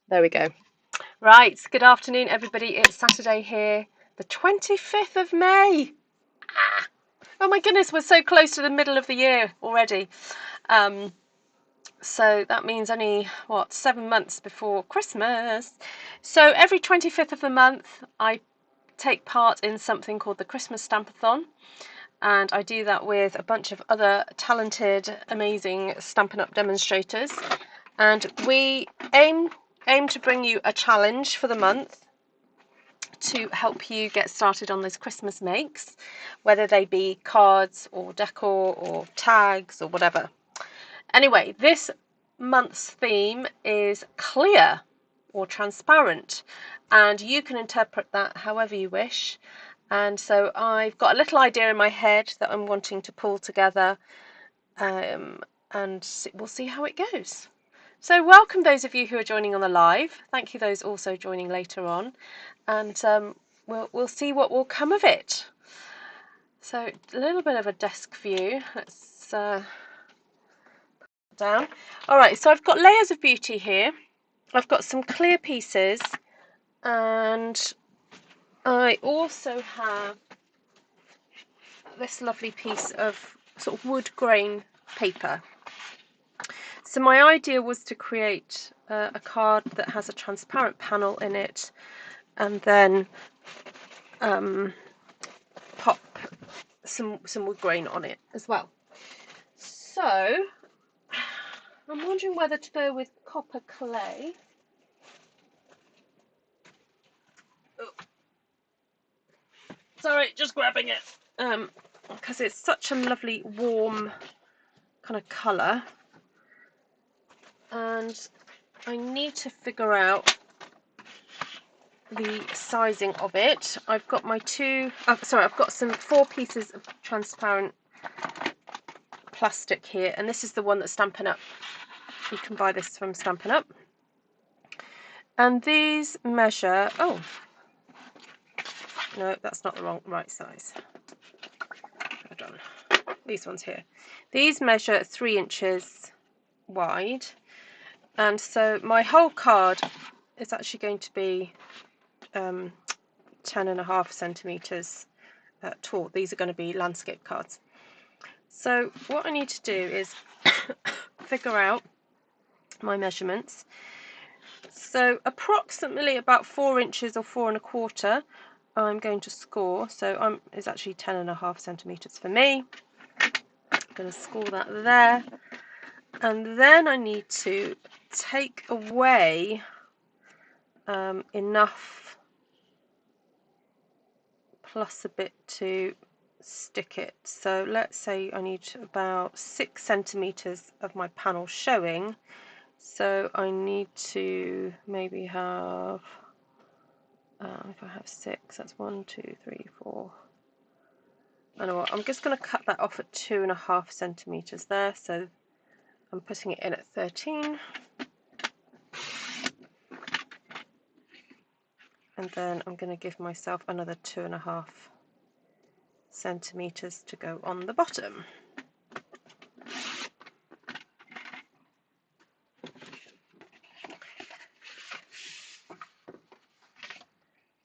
There we go. Right, good afternoon everybody. It's Saturday here, the 25th of May. Oh my goodness, we're so close to the middle of the year already. So that means only, 7 months before Christmas. So every 25th of the month I take part in something called the Christmas Stampathon. And I do that with a bunch of other talented, amazing Stampin' Up demonstrators. And we aim to bring you a challenge for the month to help you get started on those Christmas makes, whether they be cards or decor or tags or whatever. Anyway, this month's theme is clear or transparent, and you can interpret that however you wish. And so I've got a little idea in my head that I'm wanting to pull together, and we'll see how it goes. So welcome those of you who are joining on the live. Thank you those also joining later on, and we'll see what will come of it. So a little bit of a desk view. Let's down. All right, so I've got layers of beauty here. I've got some clear pieces, and I also have this lovely piece of sort of wood grain paper. So my idea was to create a card that has a transparent panel in it, and then pop some wood grain on it as well. So I'm wondering whether to go with copper clay. Oh. Sorry, just grabbing it. Because it's such a lovely warm kind of colour, and I need to figure out the sizing of it. I've got my I've got some 4 pieces of transparent plastic here, and this is the one that's Stampin' Up. You can buy this from Stampin' Up, and these measure, oh no, that's not the right size. Hold on. These ones here. These measure 3 inches wide, and so my whole card is actually going to be 10.5 centimeters tall. These are going to be landscape cards. So what I need to do is figure out my measurements. So approximately about 4 inches or 4.25 I'm going to score. So it's actually 10.5 centimeters for me. I'm going to score that there, and then I need to take away enough plus a bit to stick it. So let's say I need about 6 centimeters of my panel showing. So I need to maybe have, if I have 6, that's 1, 2, 3, 4. I know what, I'm just going to cut that off at 2.5 centimeters there. So I'm putting it in at 13. And then I'm going to give myself another 2.5 centimeters to go on the bottom.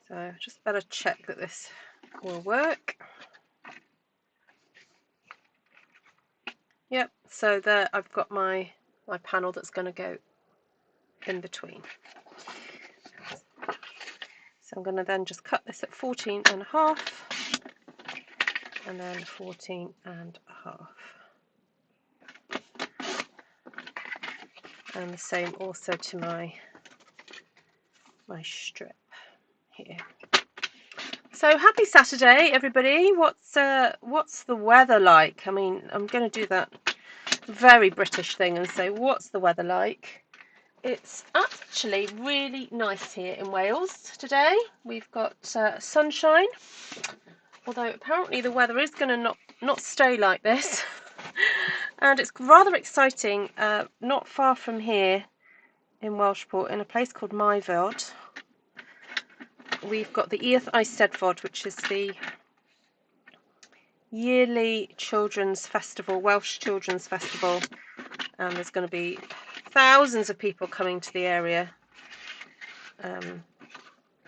So just better check that this will work. Yep, so there I've got my panel that's going to go in between. So I'm going to then just cut this at 14.5 and then 14.5. And the same also to my strip here. So happy Saturday, everybody. What's the weather like? I mean, I'm going to do that very British thing and say, what's the weather like? It's actually really nice here in Wales today. We've got sunshine, although apparently the weather is going to not stay like this. And it's rather exciting, not far from here in Welshport, in a place called Myford. We've got the Eisteddfod, which is the yearly children's festival, Welsh Children's Festival, and there's going to be thousands of people coming to the area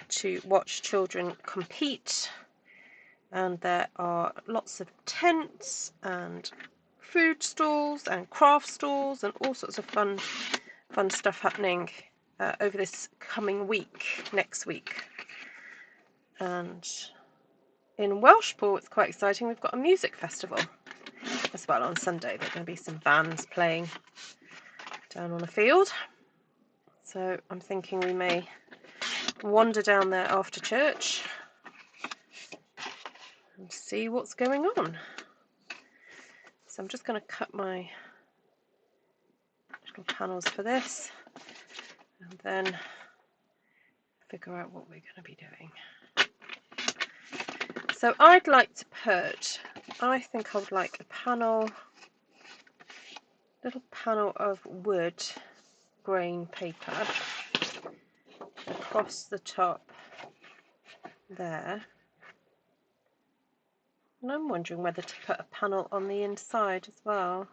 to watch children compete, and there are lots of tents and food stalls and craft stalls and all sorts of fun stuff happening over this coming week, next week. And in Welshpool, it's quite exciting, we've got a music festival as well on Sunday. There are going to be some bands playing down on the field, so I'm thinking we may wander down there after church and see what's going on. So I'm just going to cut my little panels for this and then figure out what we're going to be doing. So I'd like to put, I think I would like a panel, little panel of wood grain paper across the top there. And I'm wondering whether to put a panel on the inside as well.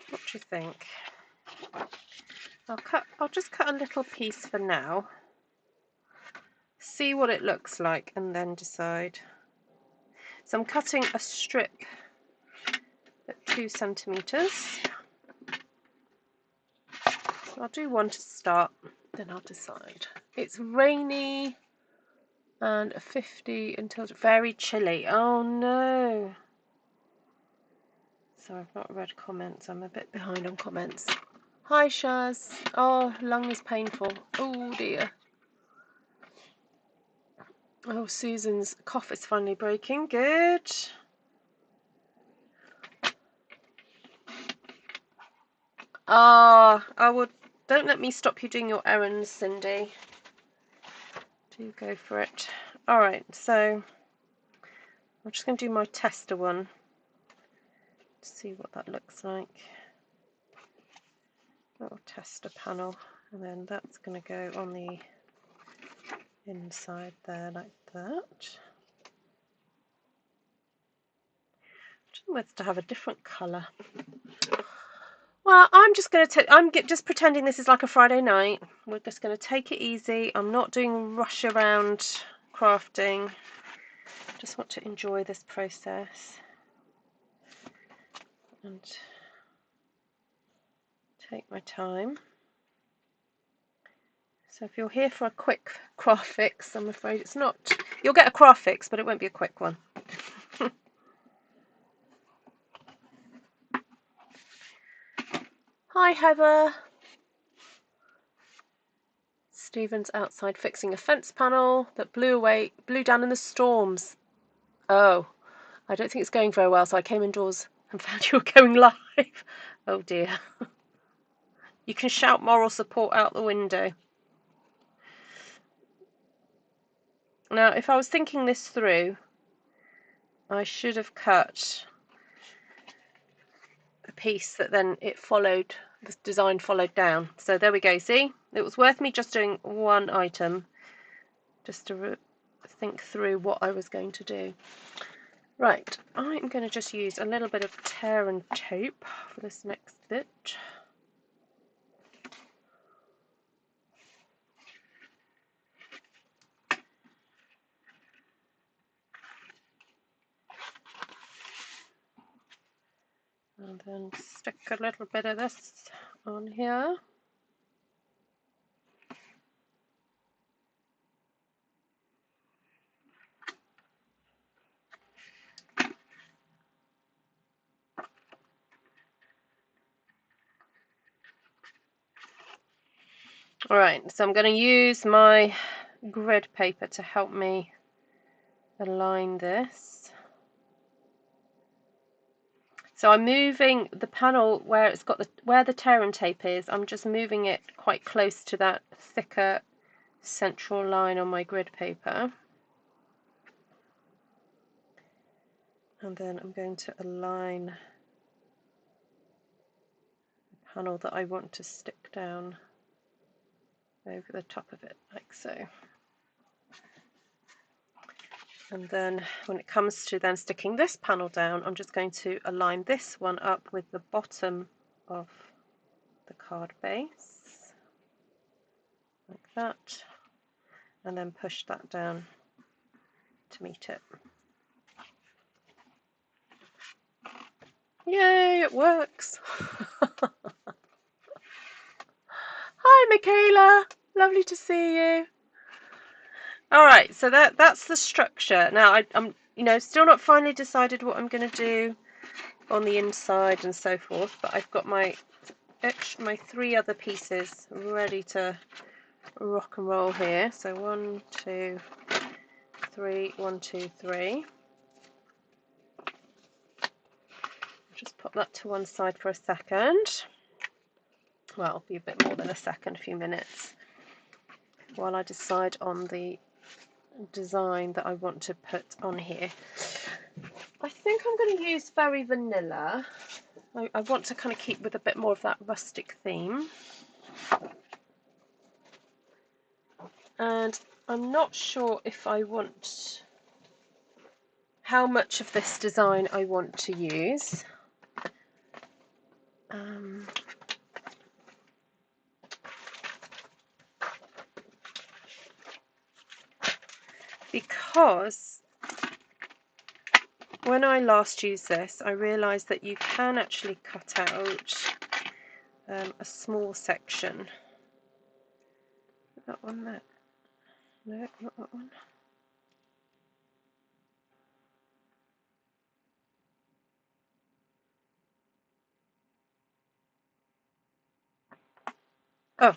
What do you think? I'll just cut a little piece for now, see what it looks like, and then decide. So I'm cutting a strip at 2 centimeters. So I'll do one to start, then I'll decide. It's rainy and 50 until very chilly. Oh no. So I've not read comments. I'm a bit behind on comments. Hi Shaz. Oh, lung is painful. Oh dear. Oh, Susan's cough is finally breaking. Good. Don't let me stop you doing your errands, Cindy. Do go for it. Alright, so I'm just going to do my tester one to see what that looks like. Little tester panel, and then that's going to go on the inside there like that. I don't know whether to have a different colour. Well, I'm just going to just pretending this is like a Friday night. We're just going to take it easy. I'm not doing rush around crafting. Just want to enjoy this process and take my time. So if you're here for a quick craft fix, I'm afraid it's not. You'll get a craft fix, but it won't be a quick one. Hi Heather. Stephen's outside fixing a fence panel that blew down in the storms. Oh, I don't think it's going very well, so I came indoors and found you were going live. Oh dear. You can shout moral support out the window. Now, if I was thinking this through, I should have cut a piece that then the design followed down. So there we go, see? It was worth me just doing one item, just to think through what I was going to do. Right, I'm going to just use a little bit of tear and tape for this next bit. And then stick a little bit of this on here. Alright, so I'm going to use my grid paper to help me align this. So I'm moving the panel where it's got where the tear and tape is. I'm just moving it quite close to that thicker central line on my grid paper. And then I'm going to align the panel that I want to stick down over the top of it, like so. And then when it comes to then sticking this panel down, I'm just going to align this one up with the bottom of card base, like that, and then push that down to meet it. Yay, it works! Hi Michaela, lovely to see you. Alright, so that's the structure. Now I'm still not finally decided what I'm going to do on the inside and so forth, but I've got my 3 other pieces ready to rock and roll here. So 1, 2, 3, 1, 2, 3. Just pop that to one side for a second. Well, it'll be a bit more than a second, a few minutes, while I decide on the design that I want to put on here. I think I'm going to use Very Vanilla. I want to kind of keep with a bit more of that rustic theme. And I'm not sure if I want how much of this design I want to use. Because when I last used this, I realised that you can actually cut out a small section. That one there. No, not that one. Oh,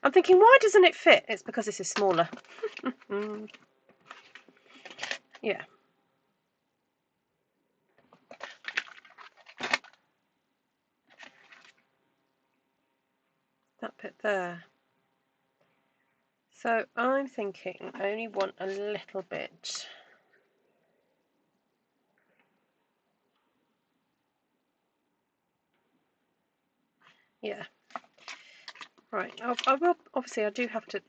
I'm thinking, why doesn't it fit? It's because this is smaller. Yeah. That bit there. So I'm thinking I only want a little bit. Yeah. Right. I will, obviously I do have to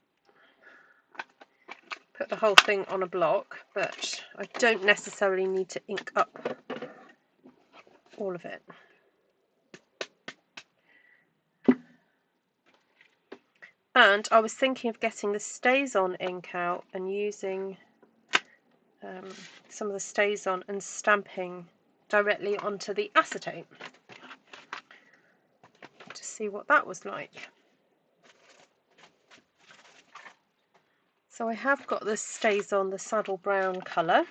put the whole thing on a block, but I don't necessarily need to ink up all of it. And I was thinking of getting the StazOn ink out and using some of the StazOn and stamping directly onto the acetate to see what that was like. So I have got the StazOn, the saddle brown colour.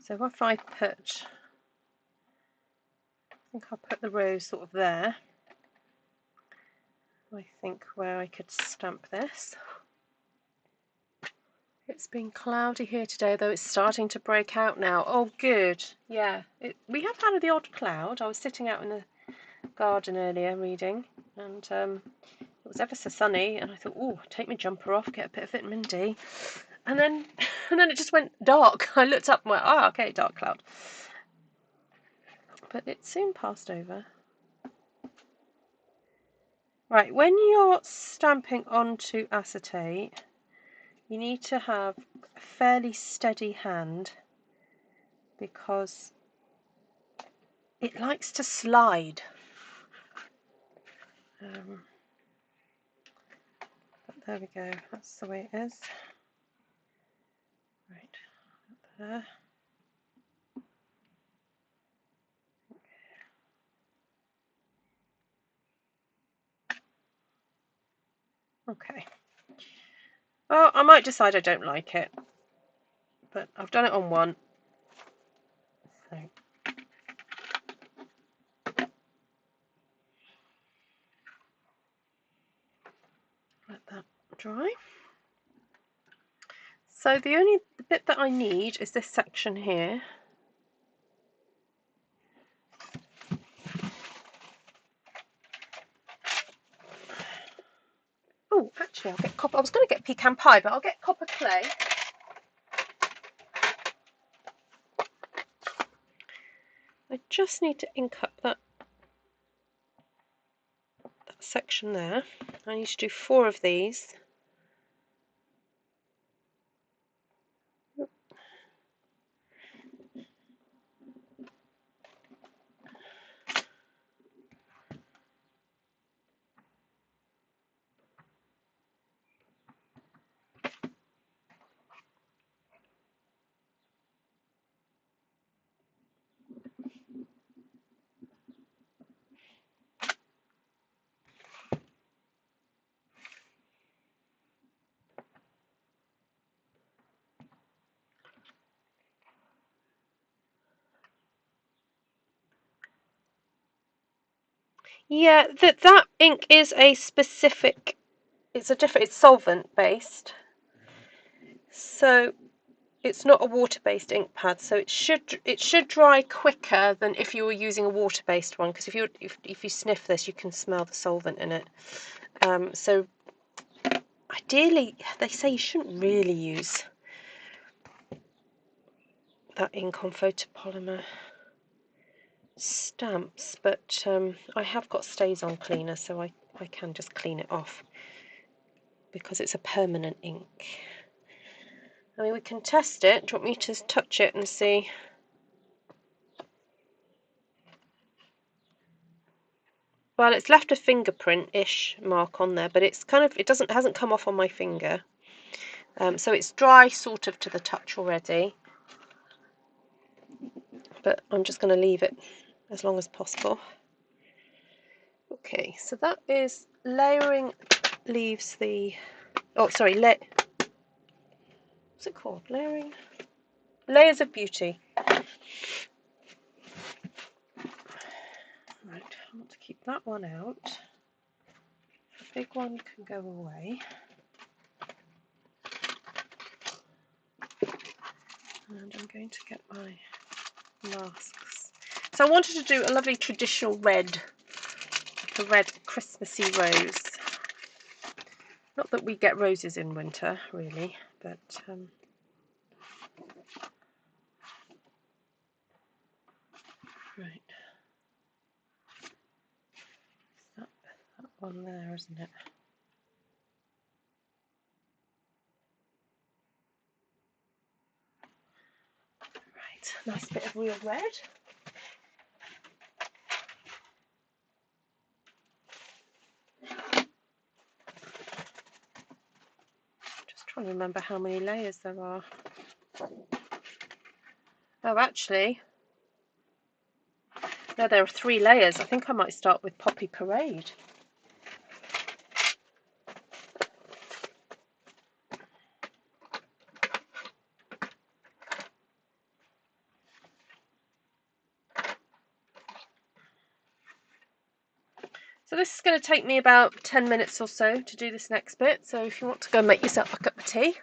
So if I put, I think I'll put the rose sort of there. I think where I could stamp this. It's been cloudy here today, though it's starting to break out now. Oh, good. Yeah, we have had the odd cloud. I was sitting out in the garden earlier reading, and it was ever so sunny, and I thought, oh, take my jumper off, get a bit of vitamin D. And then it just went dark. I looked up and went, oh, okay, dark cloud. But it soon passed over. Right, when you're stamping onto acetate, you need to have a fairly steady hand because it likes to slide. But there we go, that's the way it is. Right, there. Okay. Well, I might decide I don't like it, but I've done it on one. So let that dry. So the bit that I need is this section here. Oh, actually, I'll get copper. I was going to get pecan pie, but I'll get copper clay. I just need to ink up that section there. I need to do 4 of these. Yeah, that ink is a specific, it's solvent based. So it's not a water-based ink pad, so it should dry quicker than if you were using a water-based one, because if you sniff this, you can smell the solvent in it. So ideally, they say you shouldn't really use that ink on photopolymer stamps, but I have got StazOn cleaner, so I can just clean it off because it's a permanent ink. I mean, we can test it. Do you want me to touch it and see? Well, it's left a fingerprint-ish mark on there, but it's kind of, hasn't come off on my finger. So it's dry sort of to the touch already. But I'm just going to leave it as long as possible. Okay, so that is layering, leaves the, oh sorry, what's it called? Layering? Layers of Beauty. Right, I want to keep that one out. The big one can go away. And I'm going to get my masks. So I wanted to do a lovely traditional red, like a red Christmassy rose. Not that we get roses in winter, really, but right. That one there, isn't it? Right, nice bit of real red. Just trying to remember how many layers there are. Oh, actually, no, there are 3 layers. I think I might start with Poppy Parade. So this is going to take me about 10 minutes or so to do this next bit. So if you want to go and make yourself a cup of tea.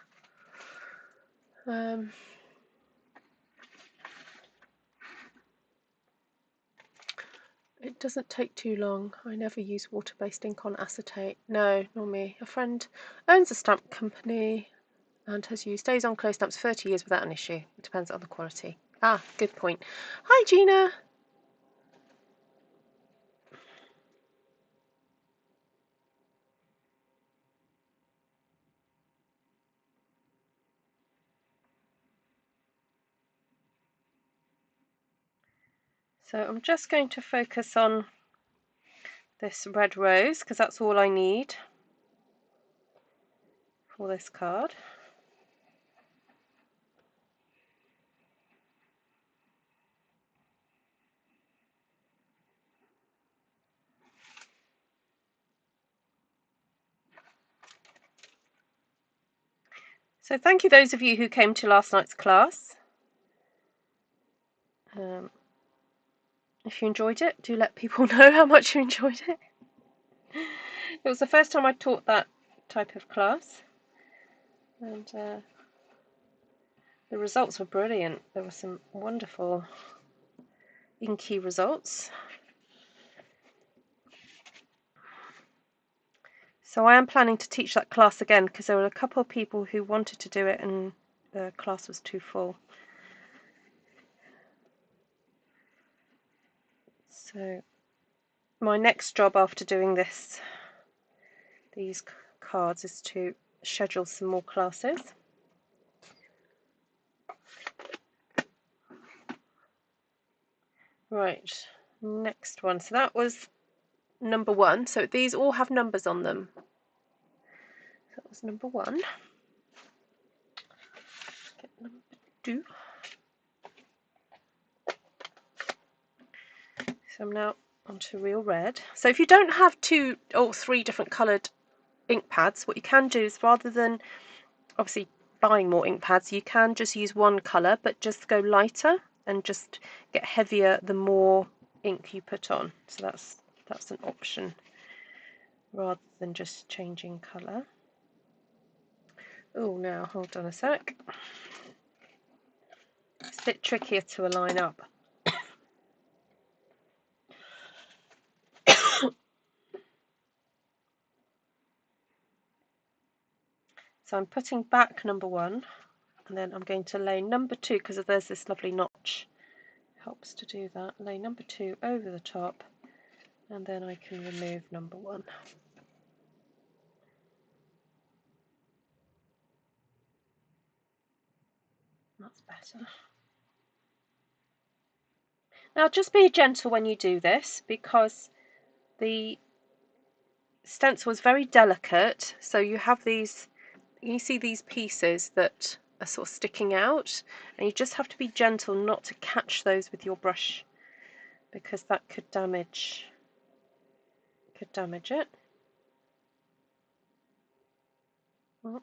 It doesn't take too long. I never use water-based ink on acetate. No, nor me. A friend owns a stamp company and has used StazOn clay stamps 30 years without an issue. It depends on the quality. Ah, good point. Hi, Gina. So I'm just going to focus on this red rose because that's all I need for this card. So thank you those of you who came to last night's class. If you enjoyed it, do let people know how much you enjoyed it. It was the first time I taught that type of class, and the results were brilliant. There were some wonderful inky results. So I am planning to teach that class again because there were a couple of people who wanted to do it and the class was too full. So my next job after doing these cards is to schedule some more classes. Right, next one. So that was number 1. So these all have numbers on them. That was number 1. Get number 2. So I'm now onto real red. So if you don't have 2 or 3 different coloured ink pads, what you can do is rather than obviously buying more ink pads, you can just use one colour but just go lighter and just get heavier the more ink you put on. So that's That's an option rather than just changing colour. Oh, now hold on a sec. It's a bit trickier to align up. So I'm putting back number 1, and then I'm going to lay number 2, because there's this lovely notch. Helps to do that. Lay number 2 over the top, and then I can remove number 1. That's better. Now just be gentle when you do this, because the stencil is very delicate, so you have these, you see these pieces that are sort of sticking out, and you just have to be gentle not to catch those with your brush, because that could damage it. Oh.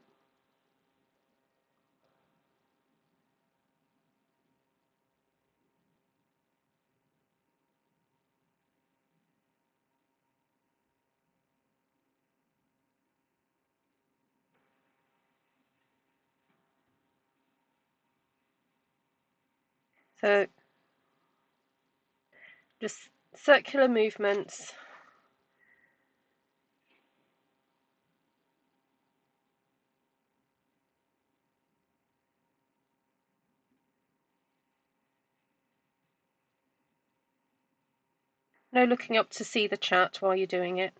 So just circular movements. No looking up to see the chat while you're doing it.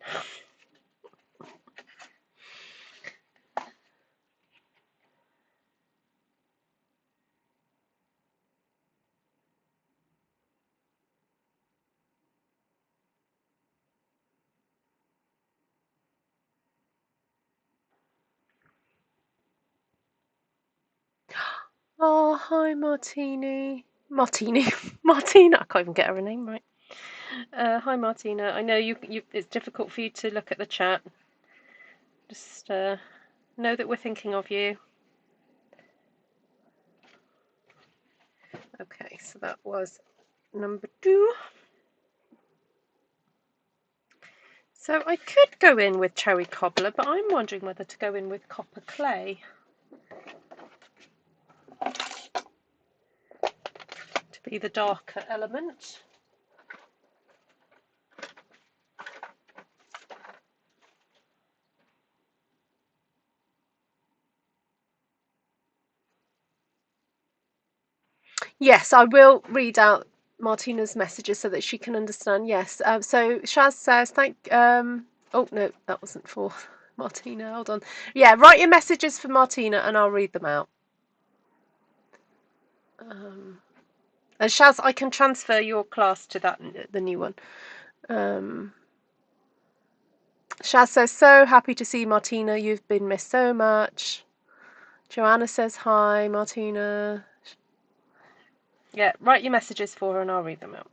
Oh, hi Martina. Martina, I can't even get her name right. Hi Martina. I know it's difficult for you to look at the chat. Just know that we're thinking of you. Okay, so that was number 2. So I could go in with cherry cobbler, but I'm wondering whether to go in with copper clay to be the darker element. Yes, I will read out Martina's messages so that she can understand. Yes. So Shaz says, oh no, that wasn't for Martina. Hold on. Yeah, write your messages for Martina and I'll read them out. And Shaz, I can transfer your class to the new one. Shaz says, so happy to see Martina. You've been missed so much. Joanna says, hi, Martina. Yeah, write your messages for her and I'll read them out.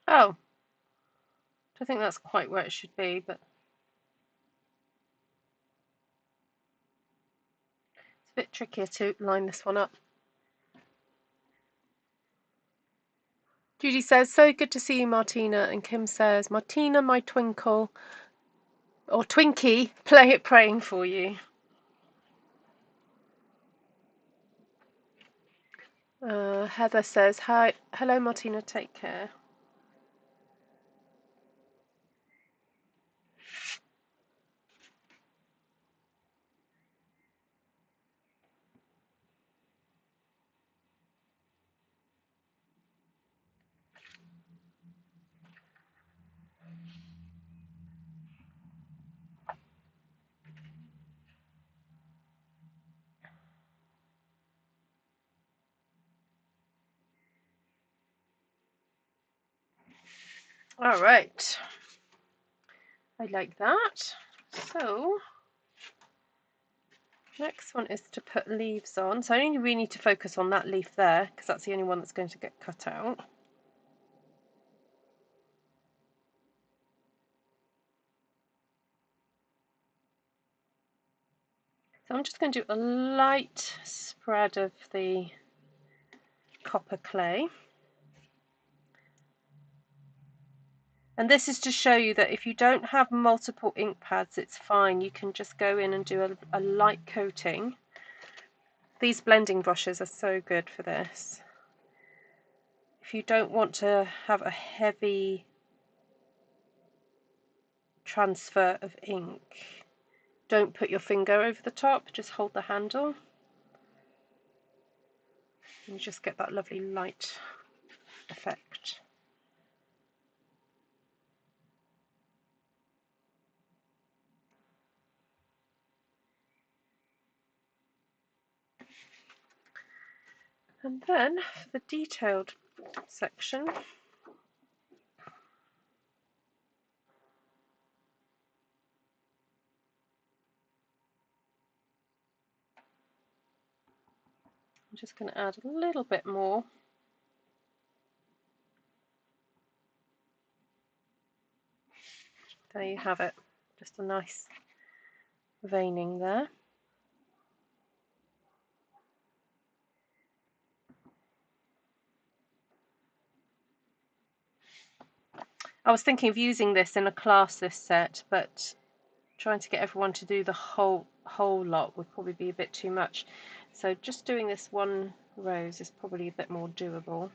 Oh, I think that's quite where it should be, but it's a bit trickier to line this one up. Judy says, so good to see you, Martina. And Kim says, Martina, my twinkle, or Twinkie, praying for you. Heather says, hi, hello, Martina, take care. All right. I like that. So next one is to put leaves on. So I only really need to focus on that leaf there because that's the only one that's going to get cut out. So I'm just going to do a light spread of the copper clay. And this is to show you that if you don't have multiple ink pads, it's fine. You can just go in and do a light coating. These blending brushes are so good for this. If you don't want to have a heavy transfer of ink, don't put your finger over the top, just hold the handle. And you just get that lovely light effect. And then for the detailed section, I'm just going to add a little bit more. There you have it, just a nice veining there. I was thinking of using this in a class, this set, but trying to get everyone to do the whole lot would probably be a bit too much. So just doing this one rose is probably a bit more doable.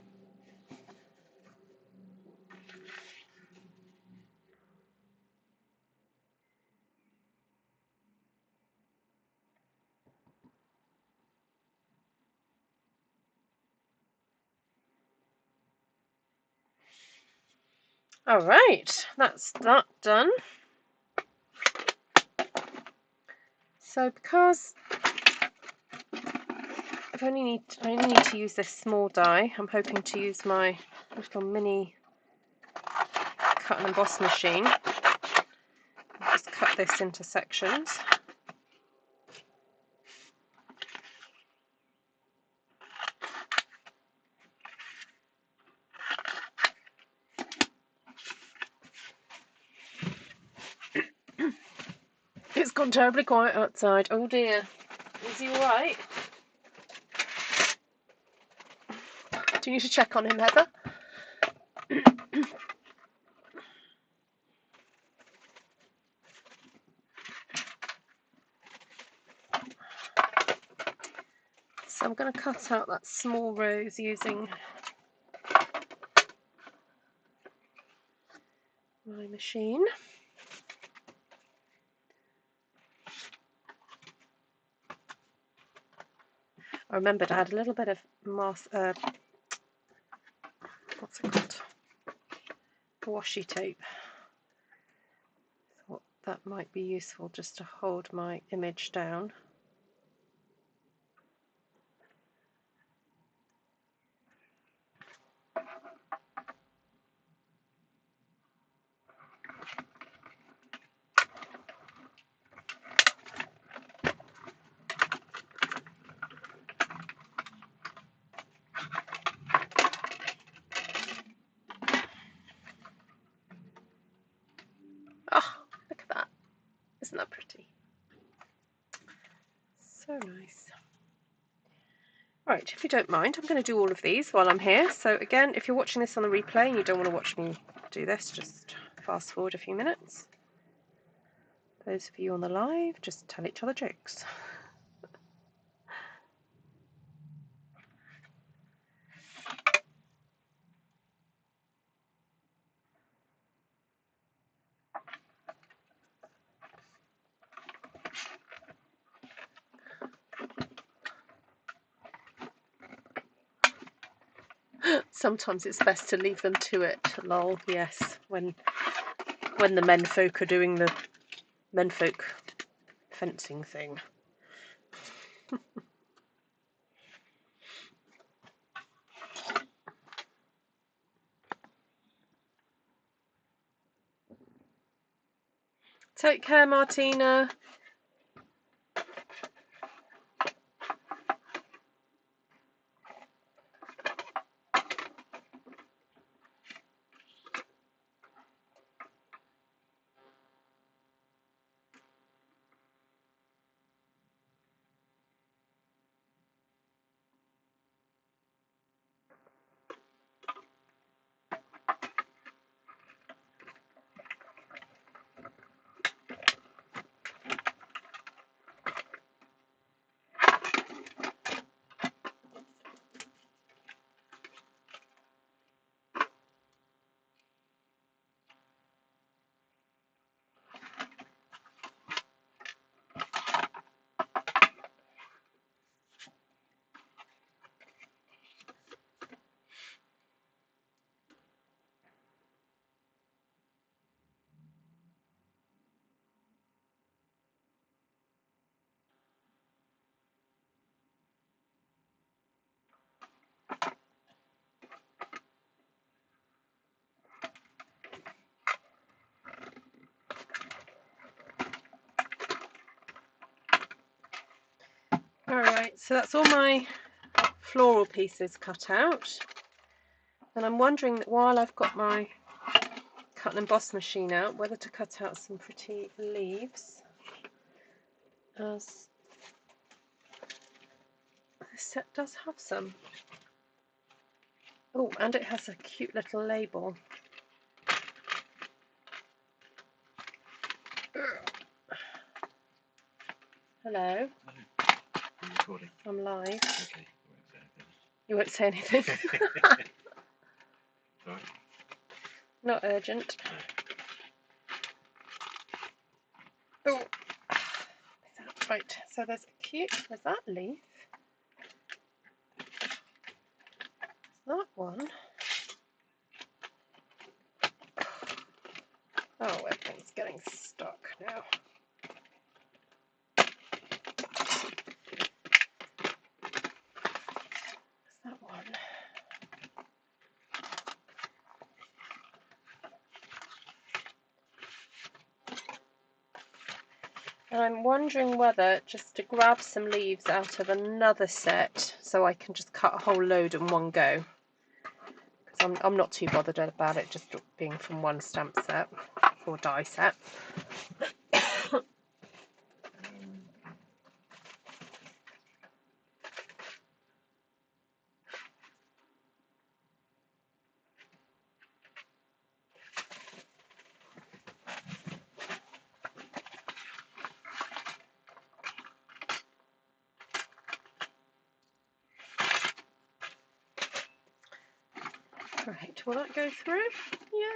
All right, that's that done. So because I only need to use this small die, I'm hoping to use my little mini cut and emboss machine. Just cut this into sections. It's gone terribly quiet outside. Oh dear. Is he alright? Do you need to check on him, Heather? So I'm going to cut out that small rose using my machine. I remembered to add a little bit of what's it called? Washi tape. Thought that might be useful just to hold my image down. Oh, look at that. Isn't that pretty? So nice. Right, if you don't mind, I'm going to do all of these while I'm here. So again, if you're watching this on the replay and you don't want to watch me do this, just fast forward a few minutes. Those of you on the live, just tell each other jokes. Sometimes it's best to leave them to it, lol, yes, when the menfolk are doing the menfolk fencing thing. Take care, Martina. Alright, so that's all my floral pieces cut out. And I'm wondering that while I've got my cut and emboss machine out, whether to cut out some pretty leaves, as this set does have some. Oh, and it has a cute little label. Hello. I'm recording. I'm live. Okay, You won't say anything. Sorry. Not urgent. Oh, right. So there's that leaf. That one. Oh, everything's getting stuck now. There's that one. And I'm wondering whether just to grab some leaves out of another set so I can just cut a whole load in one go. Because I'm not too bothered about it just being from one stamp set or die set. Right, will that go through?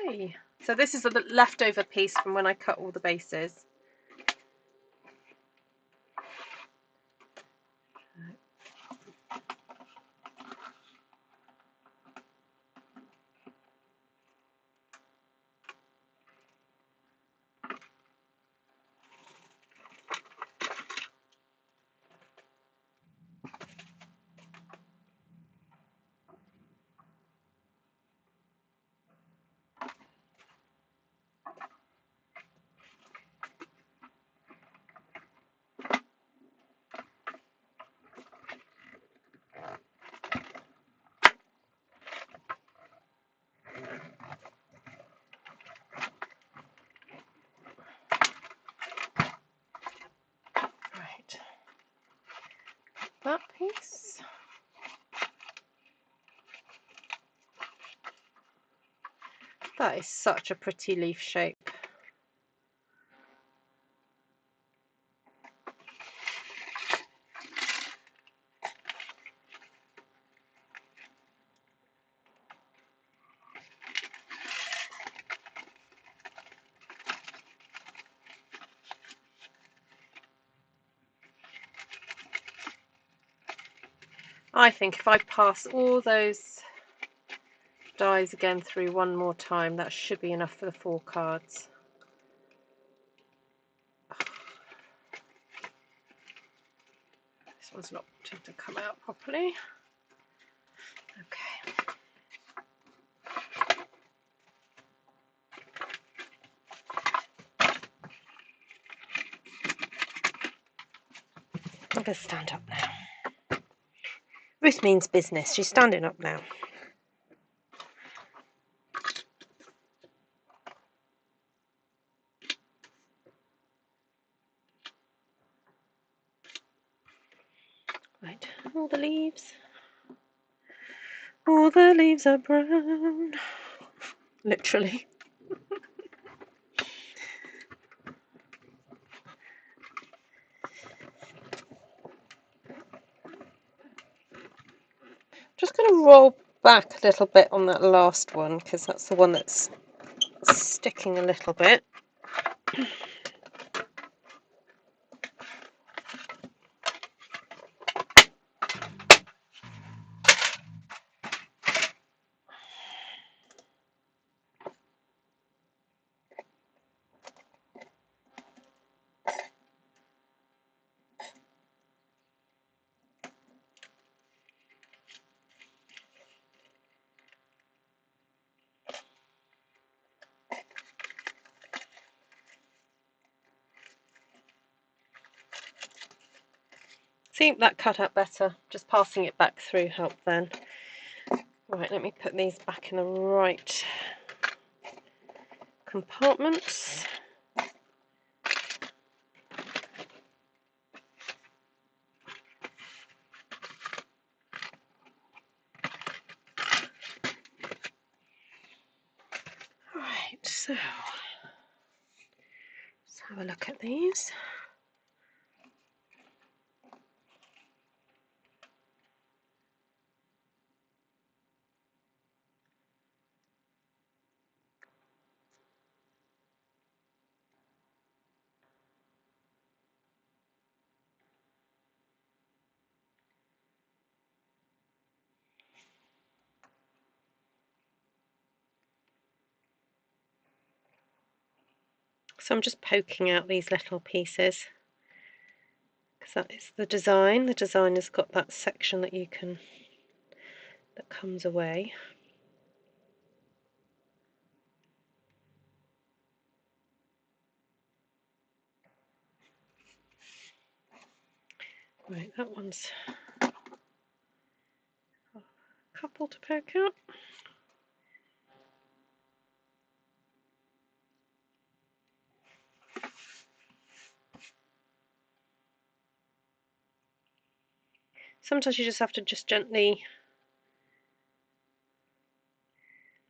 Yay! So this is the leftover piece from when I cut all the bases. That is such a pretty leaf shape. I think if I pass all those dies again through one more time, that should be enough for the 4 cards. This one's not wanting to come out properly. Okay. I'm going to stand up now. Ruth means business. She's standing up now. Right, all the leaves. All the leaves are brown. Literally. Just going to roll back a little bit on that last one because that's the one that's sticking a little bit. See, that cut out better. Just passing it back through helped then. Right, let me put these back in the right compartments. Right, so let's have a look at these. So I'm just poking out these little pieces because that is the design. The design has got that section that that comes away. Right, that one's a couple to poke out. Sometimes you just have to gently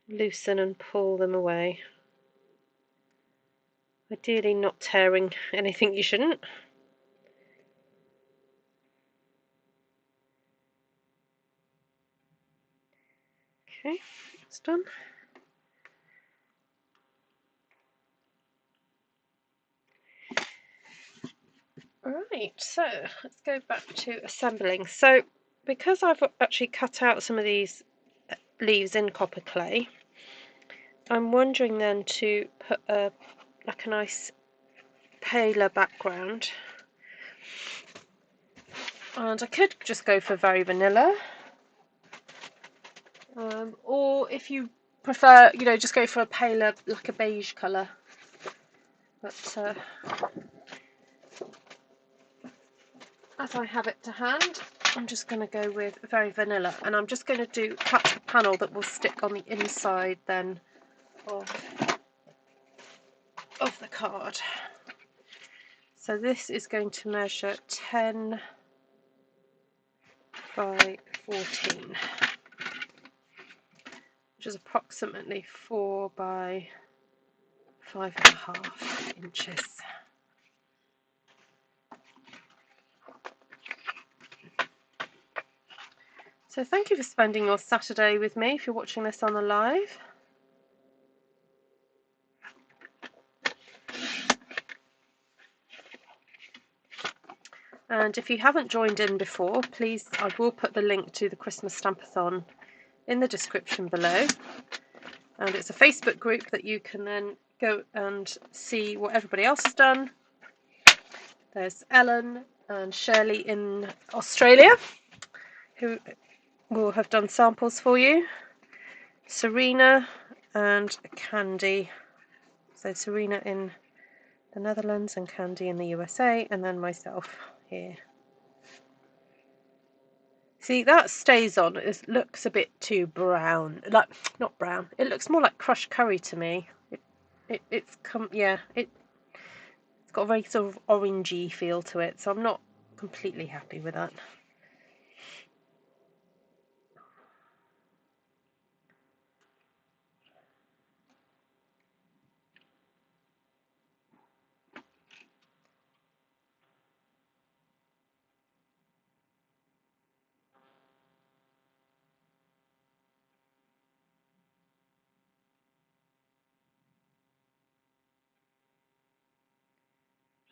loosen and pull them away. Ideally not tearing anything you shouldn't. Okay, it's done. Right, so let's go back to assembling. So because I've actually cut out some of these leaves in copper clay, I'm wondering then to put like a nice paler background, and I could just go for very vanilla, or if you prefer, just go for a paler, like a beige colour. But as I have it to hand, I'm just going to go with very vanilla, and I'm just going to cut a panel that will stick on the inside then of the card. So this is going to measure 10 by 14. I'm which is approximately 4 by 5.5 inches. So thank you for spending your Saturday with me if you're watching this on the live. And if you haven't joined in before, please, I will put the link to the Christmas Stampathon in the description below. And it's a Facebook group that you can then go and see what everybody else has done. There's Ellen and Shirley in Australia who will have done samples for you. Serena and Candy. So Serena in the Netherlands and Candy in the USA, and then myself here. See, that stays on. It looks a bit too brown. Like, not brown. It looks more like crushed curry to me. It's got a very sort of orangey feel to it, so I'm not completely happy with that.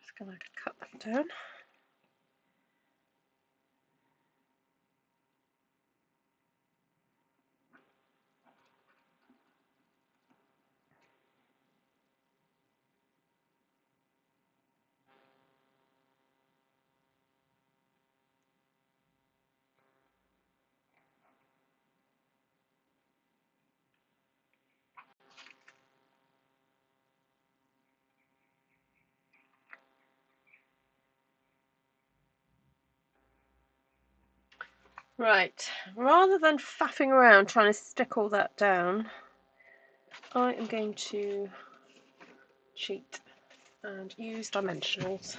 Just going to cut them down. Right, rather than faffing around trying to stick all that down, I am going to cheat and use dimensionals.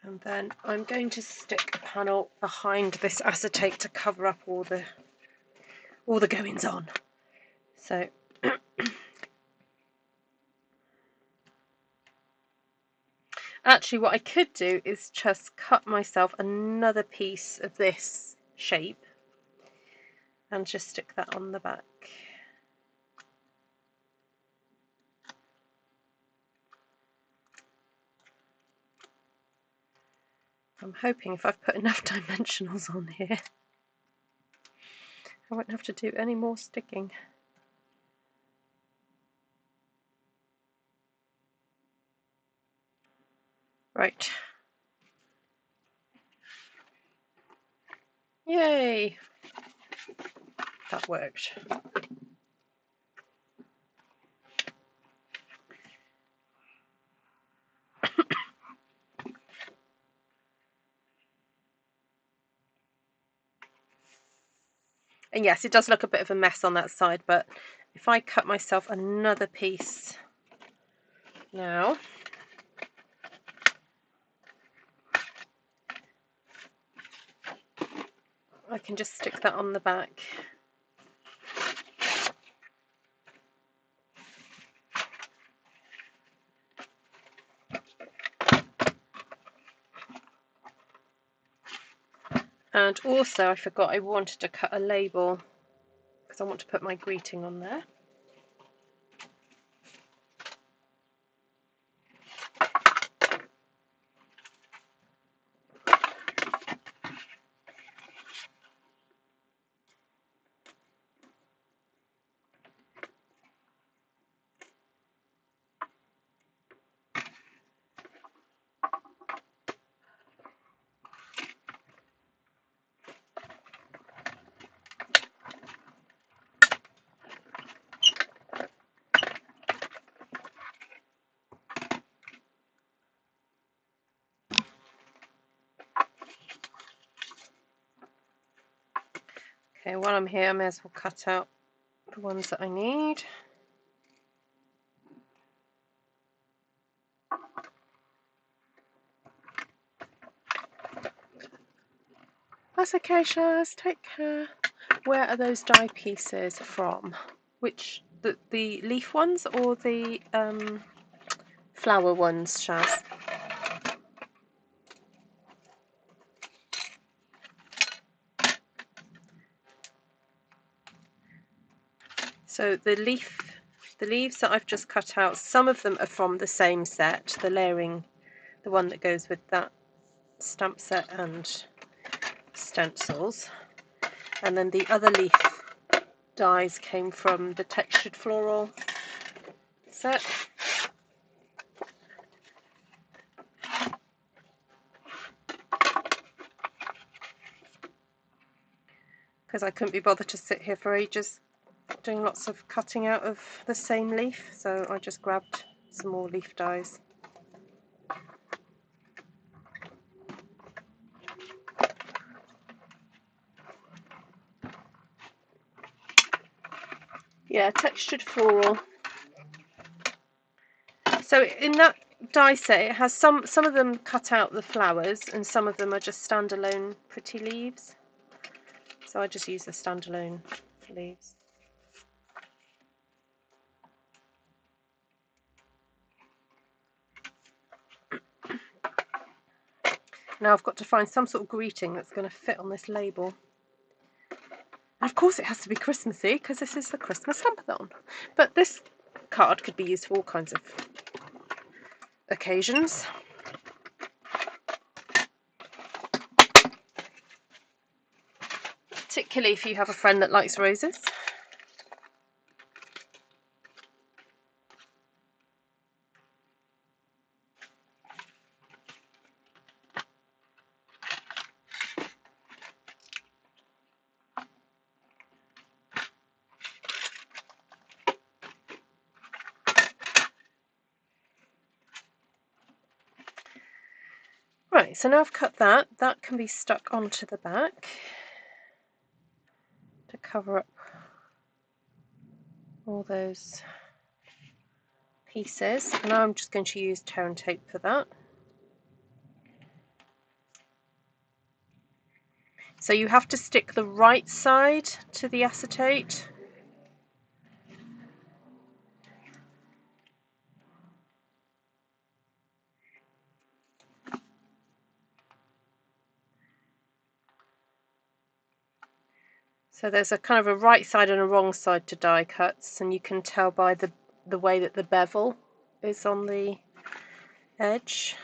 And then I'm going to stick a panel behind this acetate to cover up all the goings on. So actually what I could do is just cut myself another piece of this shape and just stick that on the back. I'm hoping if I've put enough dimensionals on here, I won't have to do any more sticking. Right. Yay! That worked. And yes, it does look a bit of a mess on that side, but if I cut myself another piece now, I can just stick that on the back. And also I forgot I wanted to cut a label because I want to put my greeting on there. Okay, while I'm here I may as well cut out the ones that I need. That's okay, Shaz. Take care. Where are those die pieces from? Which, the leaf ones or the flower ones, Shaz? So the leaves that I've just cut out, some of them are from the same set, the layering, the one that goes with that stamp set and stencils, and then the other leaf dies came from the textured floral set. Because I couldn't be bothered to sit here for ages doing lots of cutting out of the same leaf, so I just grabbed some more leaf dies. Yeah, textured floral. So in that die set, it has some of them cut out the flowers, and some of them are just standalone pretty leaves. So I just use the standalone leaves. Now I've got to find some sort of greeting that's going to fit on this label. And of course it has to be Christmassy, because this is the Christmas Stampathon. But this card could be used for all kinds of occasions. Particularly if you have a friend that likes roses. Right, so now I've cut that, that can be stuck onto the back to cover up all those pieces. And now I'm just going to use tear and tape for that. So you have to stick the right side to the acetate. So there's a kind of a right side and a wrong side to die cuts, and you can tell by the way that the bevel is on the edge.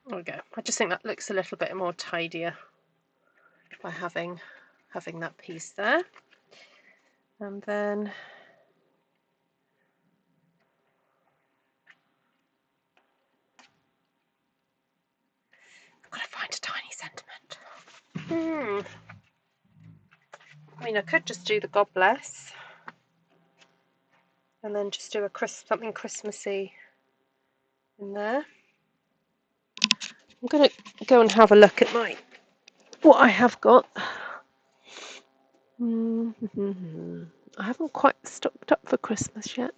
There we go. I just think that looks a little bit more tidier by having that piece there. And then I've got to find a tiny sentiment. I mean, I could just do the God Bless and then just do something Christmassy in there. I'm going to go and have a look at what I have got. I haven't quite stocked up for Christmas yet.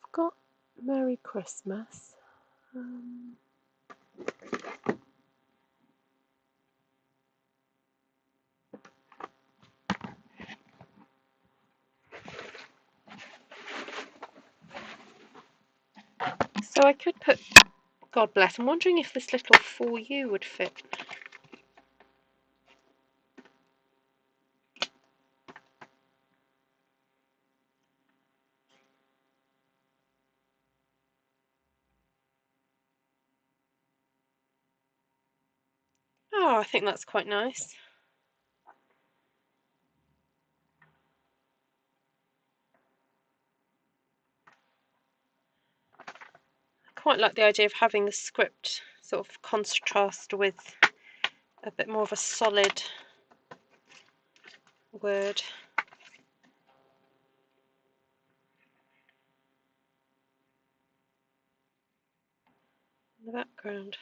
I've got Merry Christmas. So I could put God Bless. I'm wondering if this little For You would fit. Oh, I think that's quite nice. I quite like the idea of having the script sort of contrast with a bit more of a solid word. In the background.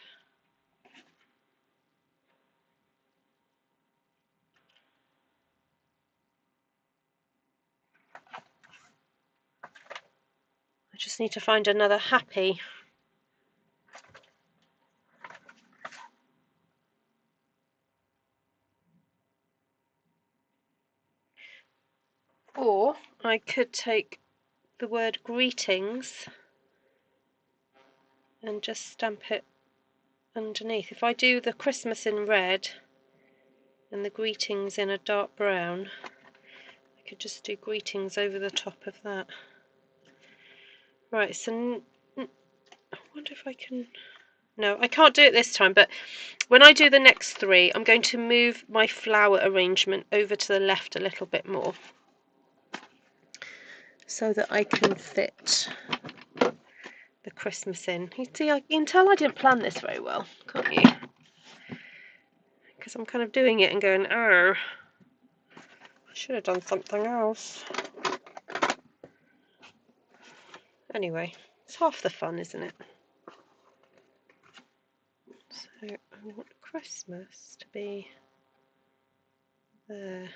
just need to find another happy. Or I could take the word greetings and just stamp it underneath. If I do the Christmas in red and the greetings in a dark brown, I could just do greetings over the top of that. Right, so I wonder if I can... No, I can't do it this time, but when I do the next three, I'm going to move my flower arrangement over to the left a little bit more so that I can fit the Christmas in. You see, you can tell I didn't plan this very well, can't you? Because I'm kind of doing it and going, oh, I should have done something else. Anyway, it's half the fun, isn't it? So I want Christmas to be there.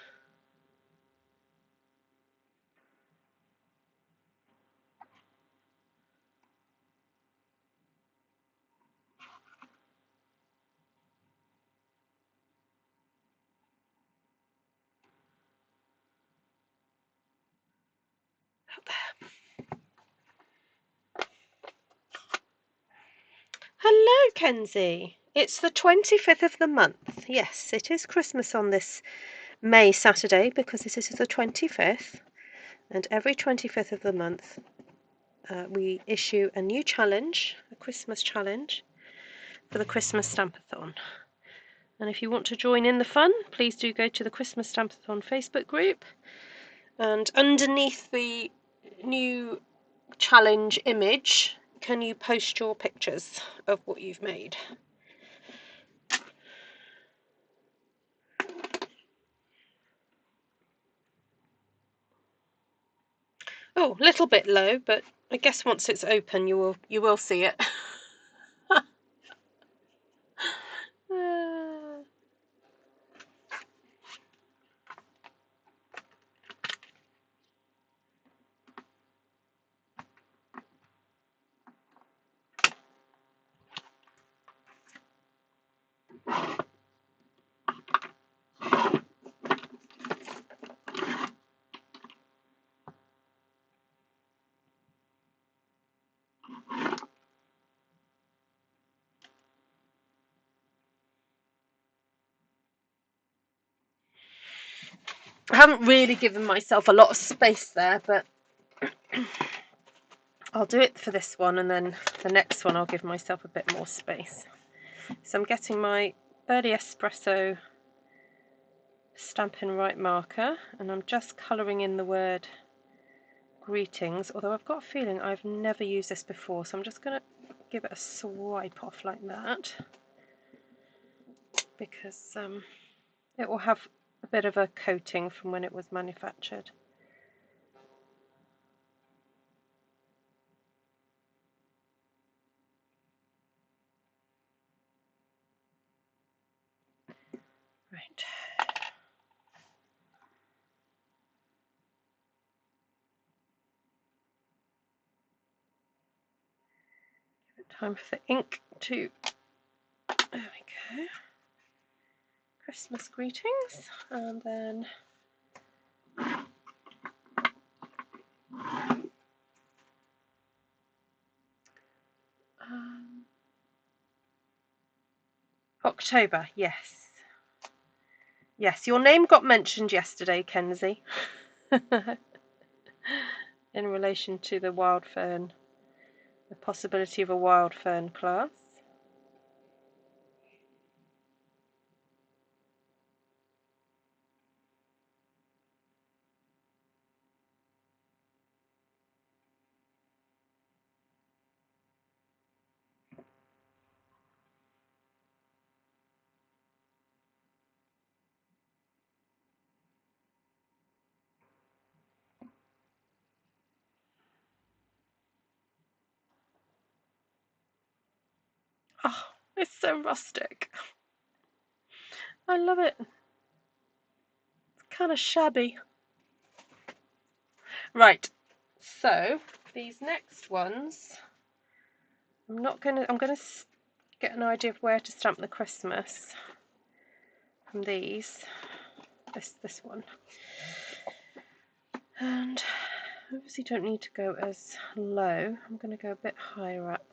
Up there. Hello, Kenzie. It's the 25th of the month. Yes, it is Christmas on this May Saturday because this is the 25th. And every 25th of the month, we issue a new challenge, a Christmas challenge, for the Christmas Stampathon. And if you want to join in the fun, please do go to the Christmas Stampathon Facebook group. And underneath the new challenge image, can you post your pictures of what you've made? Oh, a little bit low, but I guess once it's open, you will see it. I haven't really given myself a lot of space there, but I'll do it for this one, and then the next one I'll give myself a bit more space. So I'm getting my early espresso Stampin' Right marker, and I'm just colouring in the word greetings, although I've got a feeling I've never used this before, so I'm just going to give it a swipe off like that, because it will have a bit of a coating from when it was manufactured. Right. Give it time for the ink to... There we go. Christmas greetings, and then October, yes. Yes, your name got mentioned yesterday, Kenzie, in relation to the wild fern, the possibility of a wild fern class. Oh, it's so rustic. I love it. It's kind of shabby. Right, so these next ones, I'm going to get an idea of where to stamp the Christmas from these. This one. And obviously don't need to go as low. I'm going to go a bit higher up.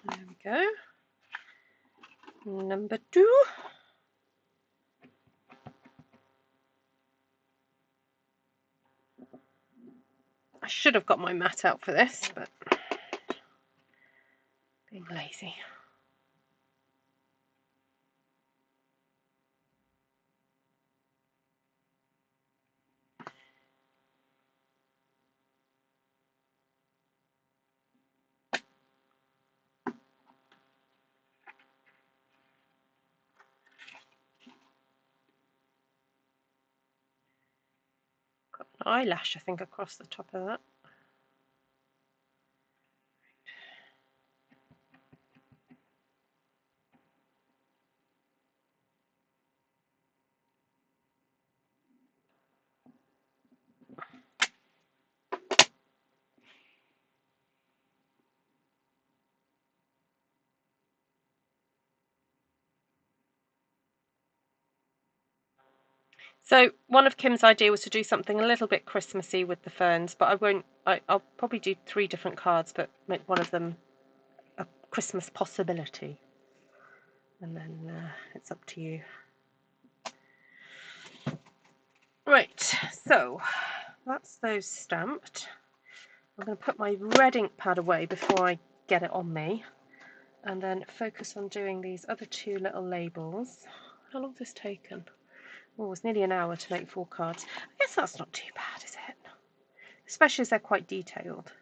There we go. Number 2. I should have got my mat out for this, but being lazy. Got an eyelash, I think, across the top of that. So one of Kim's idea was to do something a little bit Christmassy with the ferns, but I won't. I'll probably do 3 different cards, but make one of them a Christmas possibility, and then it's up to you. Right, so that's those stamped. I'm going to put my red ink pad away before I get it on me, and then focus on doing these other 2 little labels. How long has this taken? Oh, it's nearly an hour to make 4 cards. I guess that's not too bad, is it? Especially as they're quite detailed.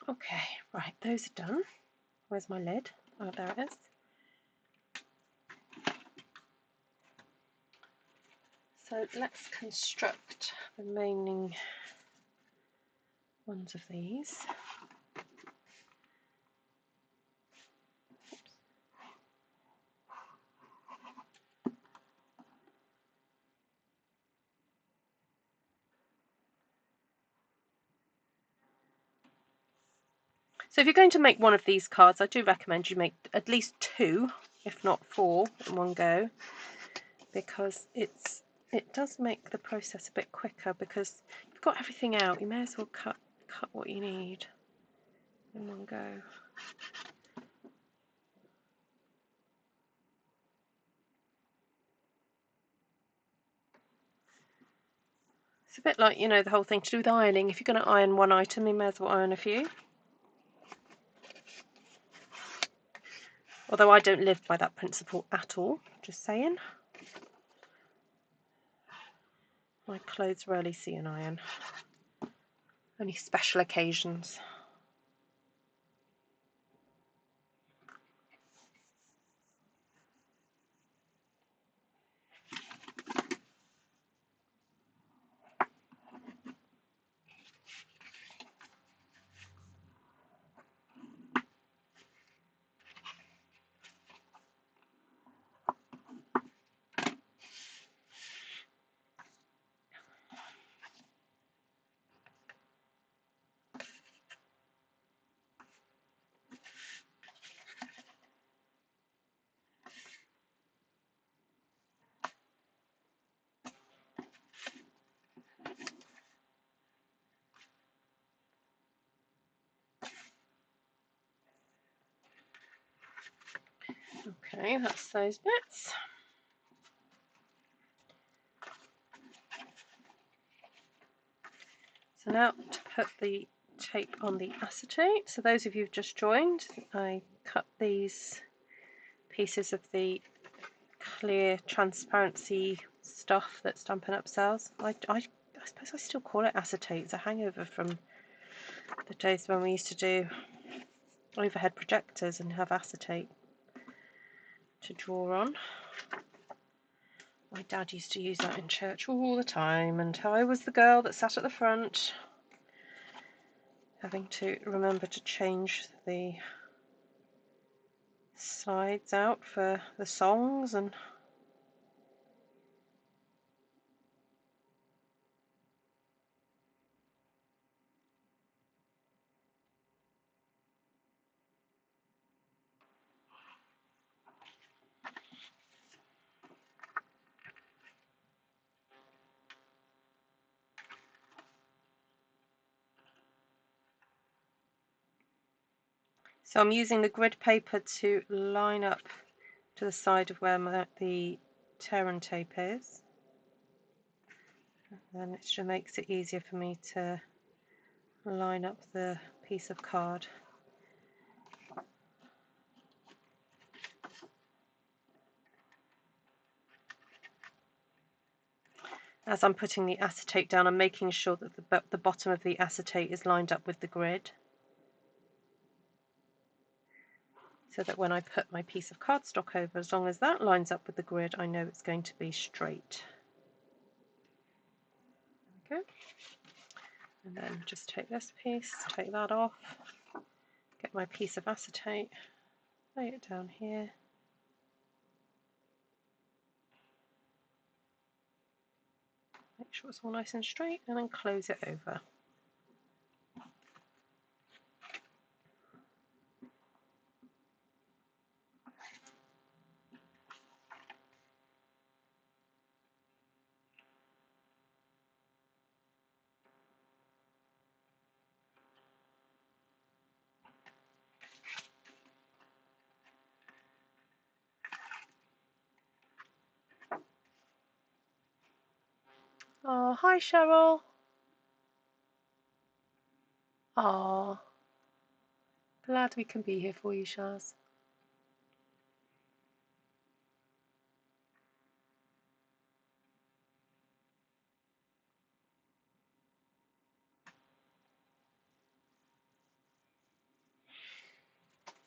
Okay, right, those are done. Where's my lid? Oh, there it is. So let's construct the remaining ones of these. So if you're going to make one of these cards, I do recommend you make at least 2, if not 4, in one go, because it does make the process a bit quicker, because you've got everything out. You may as well cut what you need in one go. It's a bit like, you know, the whole thing to do with ironing. If you're going to iron one item, you may as well iron a few. Although I don't live by that principle at all, just saying. My clothes rarely see an iron. Only special occasions. Okay, that's those bits. So now to put the tape on the acetate. So those of you who've just joined, I cut these pieces of the clear transparency stuff that Stampin' Up sells. I suppose I still call it acetate. It's a hangover from the days when we used to do overhead projectors and have acetate to draw on. My dad used to use that in church all the time, and I was the girl that sat at the front having to remember to change the sides out for the songs. And so I'm using the grid paper to line up to the side of where the tear and tape is. And then it just makes it easier for me to line up the piece of card. As I'm putting the acetate down, I'm making sure that the bottom of the acetate is lined up with the grid, so that when I put my piece of cardstock over, as long as that lines up with the grid, I know it's going to be straight. Okay. And then just take this piece, take that off, get my piece of acetate, lay it down here. Make sure it's all nice and straight, and then close it over. Oh, hi Cheryl. Oh, glad we can be here for you, Shaz.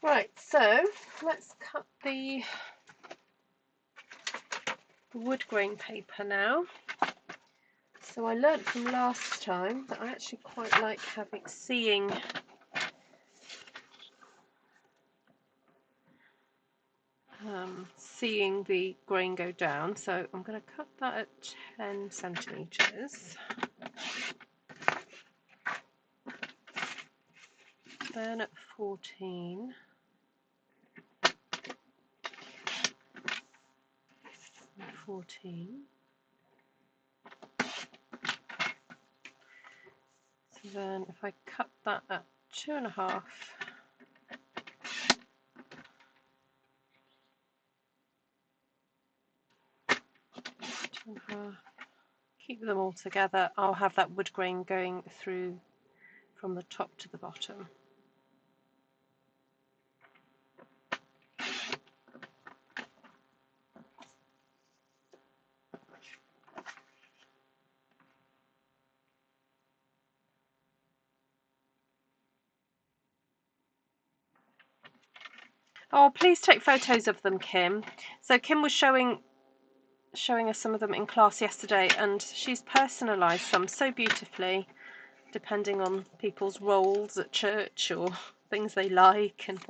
Right, so let's cut the wood grain paper now. So I learnt from last time that I actually quite like seeing the grain go down. So I'm going to cut that at 10 centimeters. Then at 14. 14. So then if I cut that at 2.5, keep them all together, I'll have that wood grain going through from the top to the bottom. Oh, please take photos of them, Kim. So Kim was showing us some of them in class yesterday, and she's personalised some so beautifully, depending on people's roles at church or things they like, and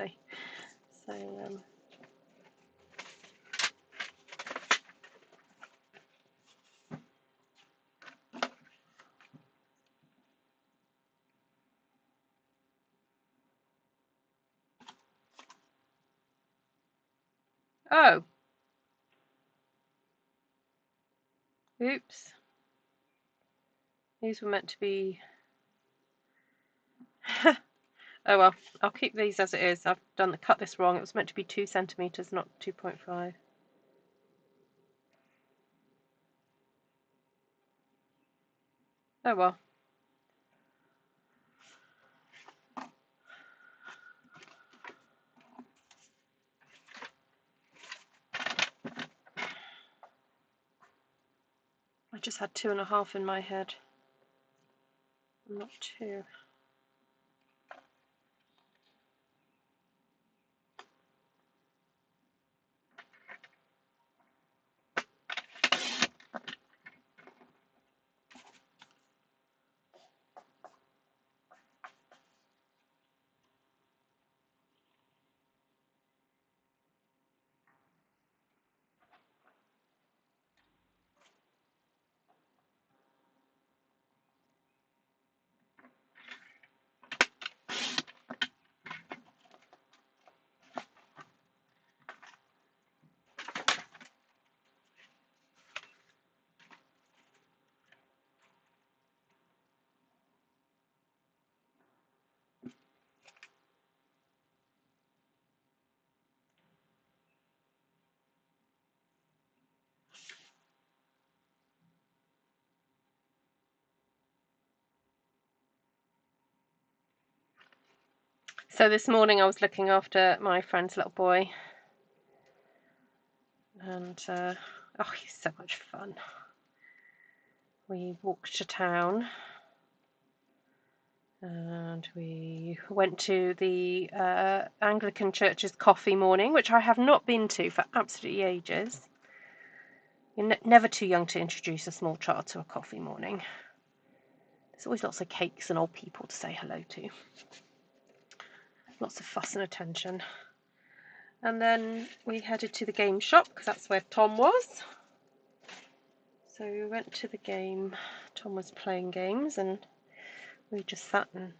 oh, oops, these were meant to be Oh well, I'll keep these as it is. I've cut this wrong. It was meant to be 2 centimeters, not 2.5. Oh well. I just had 2.5 in my head, not 2. So this morning I was looking after my friend's little boy, and oh, he's so much fun. We walked to town and we went to the Anglican Church's coffee morning, which I have not been to for absolutely ages. You're never too young to introduce a small child to a coffee morning. There's always lots of cakes and old people to say hello to. Lots of fuss and attention. And then we headed to the game shop because that's where Tom was. So we went to the game. Tom was playing games and we just sat and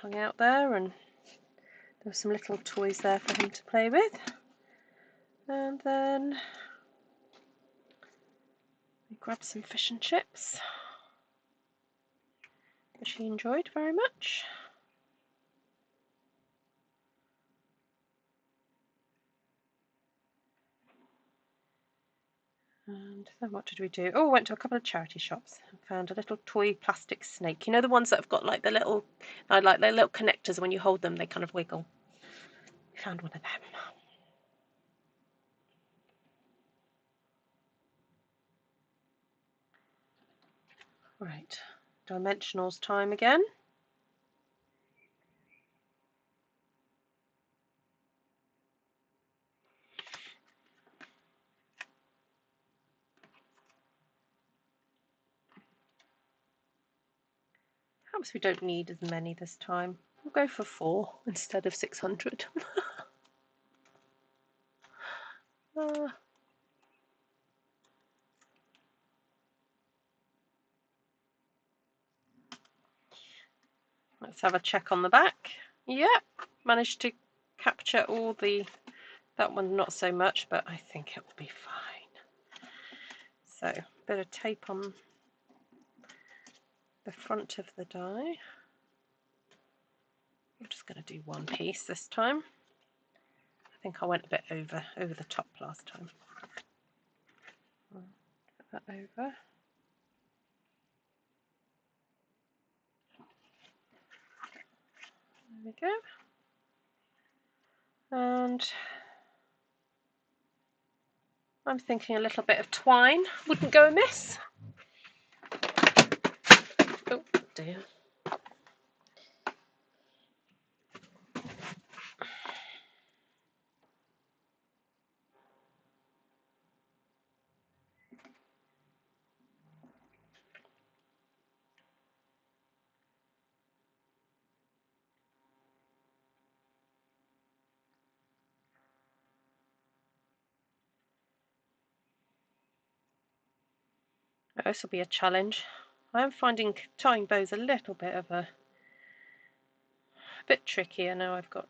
hung out there, and there were some little toys there for him to play with. And then we grabbed some fish and chips, which he enjoyed very much. And then what did we do? Oh, went to a couple of charity shops and found a little toy plastic snake. You know, the ones that have got like the little, like the little connectors, when you hold them, they kind of wiggle. We found one of them. Right, dimensionals time again. Perhaps we don't need as many this time. We'll go for 4 instead of 600. Let's have a check on the back. Yep, managed to capture all the, that one not so much, but I think it will be fine. So, a bit of tape on the front of the die. I'm just going to do one piece this time. I think I went a bit over the top last time. Put that over. There we go. And I'm thinking a little bit of twine wouldn't go amiss. Oh dear. This will be a challenge. I am finding tying bows a little bit of a bit trickier now. I've got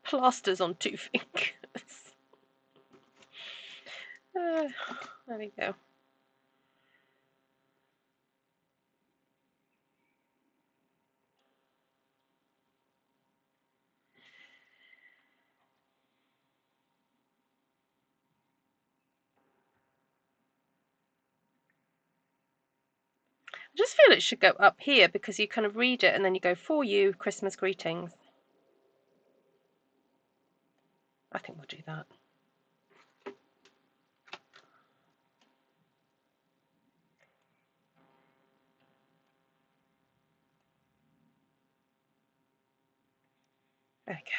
plasters on 2 fingers. There we go. just feel it should go up here because you kind of read it and then you go, for you, Christmas greetings. I think we'll do that. There we go.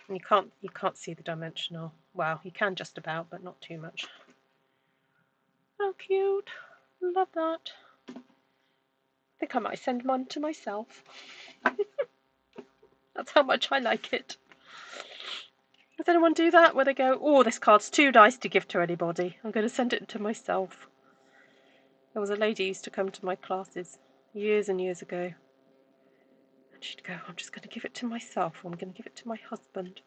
And you can't see the dimensional. Well, you can just about, but not too much. Oh, cute. Love that. I think I might send one to myself. That's how much I like it. Does anyone do that where they go, oh, this card's too nice to give to anybody, I'm going to send it to myself? There was a lady who used to come to my classes years and years ago, and she'd go, I'm just going to give it to myself, or I'm going to give it to my husband.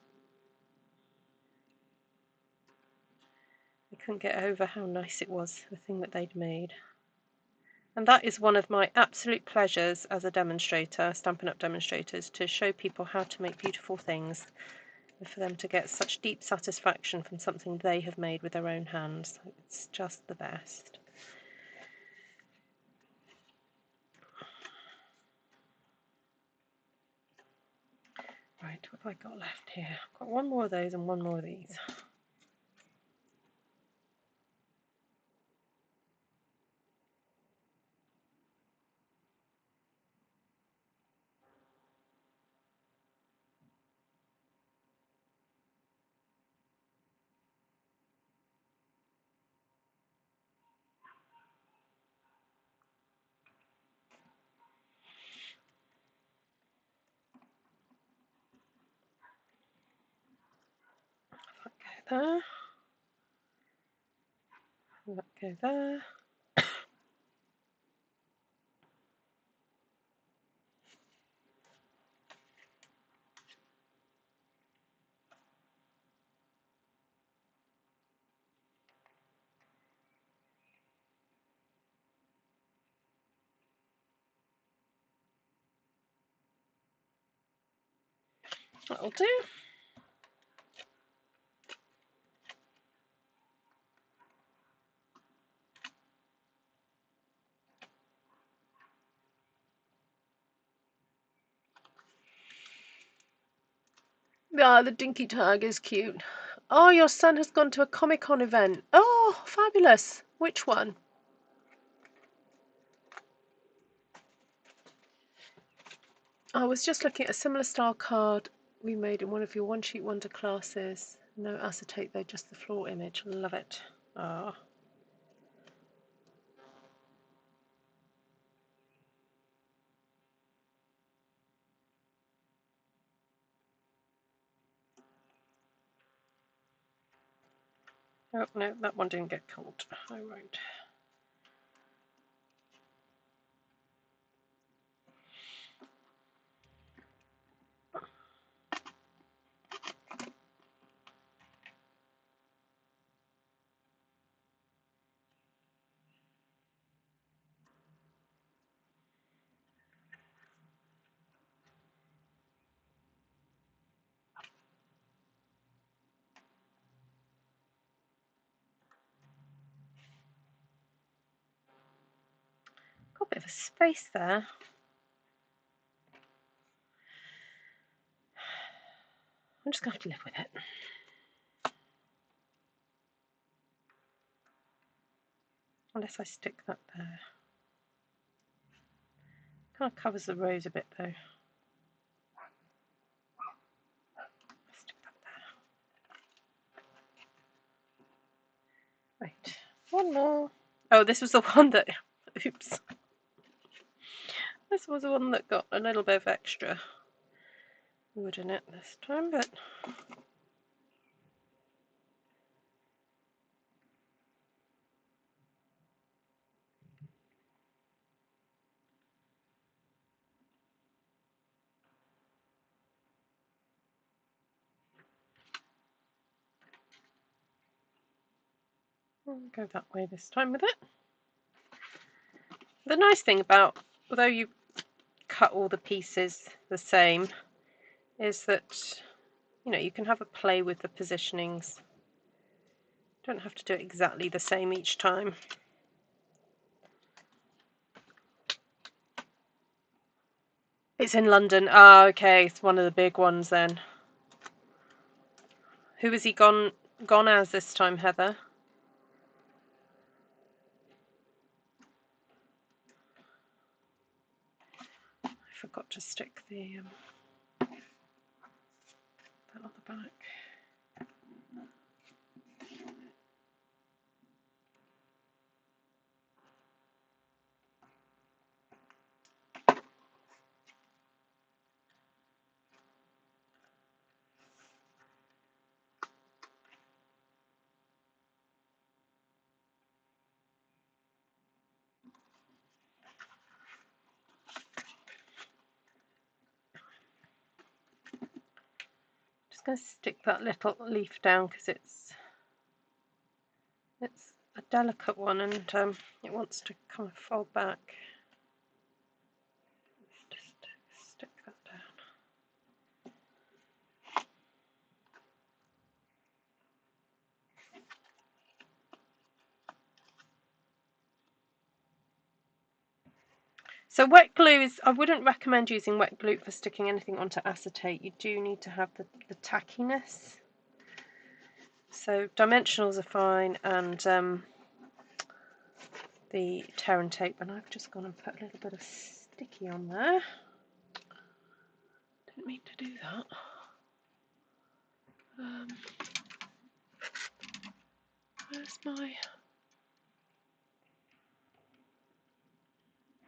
They couldn't get over how nice it was, the thing that they'd made. And that is one of my absolute pleasures as a demonstrator, Stampin' Up demonstrators, to show people how to make beautiful things, and for them to get such deep satisfaction from something they have made with their own hands. It's just the best. Right, what have I got left here? I've got one more of those and one more of these. That go there. That go there. That'll do. Ah, the dinky tag is cute. Oh, your son has gone to a Comic-Con event. Oh, fabulous. Which one? I was just looking at a similar style card we made in one of your One Sheet Wonder classes. No acetate though, just the floor image. Love it. Ah. Oh, no, that one didn't get caught. I won't. Got a bit of a space there. I'm just going to have to live with it. Unless I stick that there. Kind of covers the rose a bit though. Stick that there. Right, one more. Oh, this was the one that, oops. This was the one that got a little bit of extra wood in it this time, but I'll go that way this time with it. The nice thing about, although you cut all the pieces the same, is that, you know, you can have a play with the positionings. You don't have to do it exactly the same each time. It's in London. Ah, okay, it's one of the big ones then. Who has he gone as this time, Heather? I forgot to stick the that on the back. Just going to stick that little leaf down because it's a delicate one and it wants to kind of fold back. Just stick that down. So wet glue is, I wouldn't recommend using wet glue for sticking anything onto acetate. You do need to have the tackiness. So dimensionals are fine, and the tear and tape, and I've just gone and put a little bit of sticky on there. Didn't mean to do that. Where's my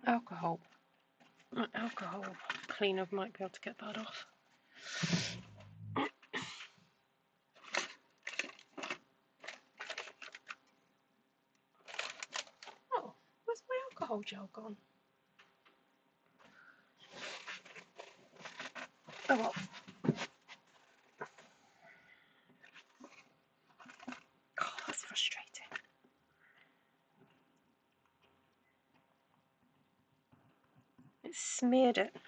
alcohol? My alcohol cleaner might be able to get that off. Oh, where's my alcohol gel gone? Oh well. God, that's frustrating. It smeared it. I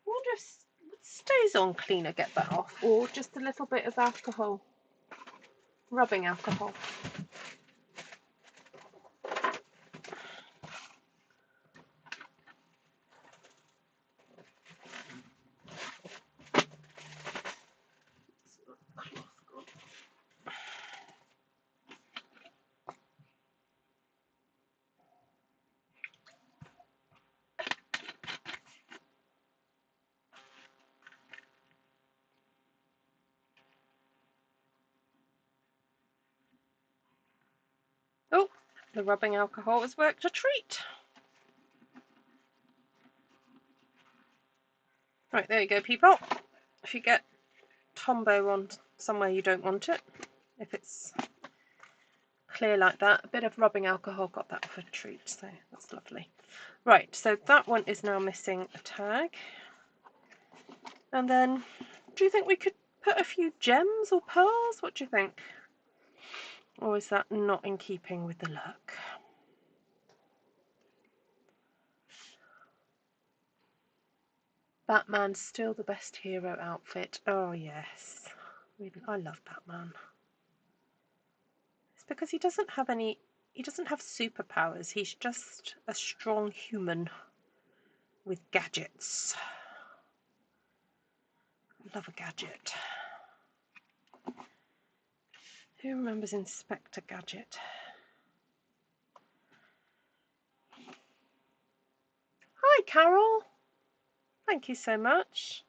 wonder if stays on cleaner get that off, or just a little bit of alcohol, rubbing alcohol. Oh, the rubbing alcohol has worked a treat. Right, there you go, people. If you get Tombow on somewhere you don't want it, if it's clear like that, a bit of rubbing alcohol got that for a treat, so that's lovely. Right, so that one is now missing a tag. And then, do you think we could put a few gems or pearls? What do you think? Or is that not in keeping with the look? Batman's still the best hero outfit. Oh yes, I love Batman. It's because he doesn't have superpowers. He's just a strong human with gadgets. I love a gadget. Who remembers Inspector Gadget? Hi, Carol. Thank you so much.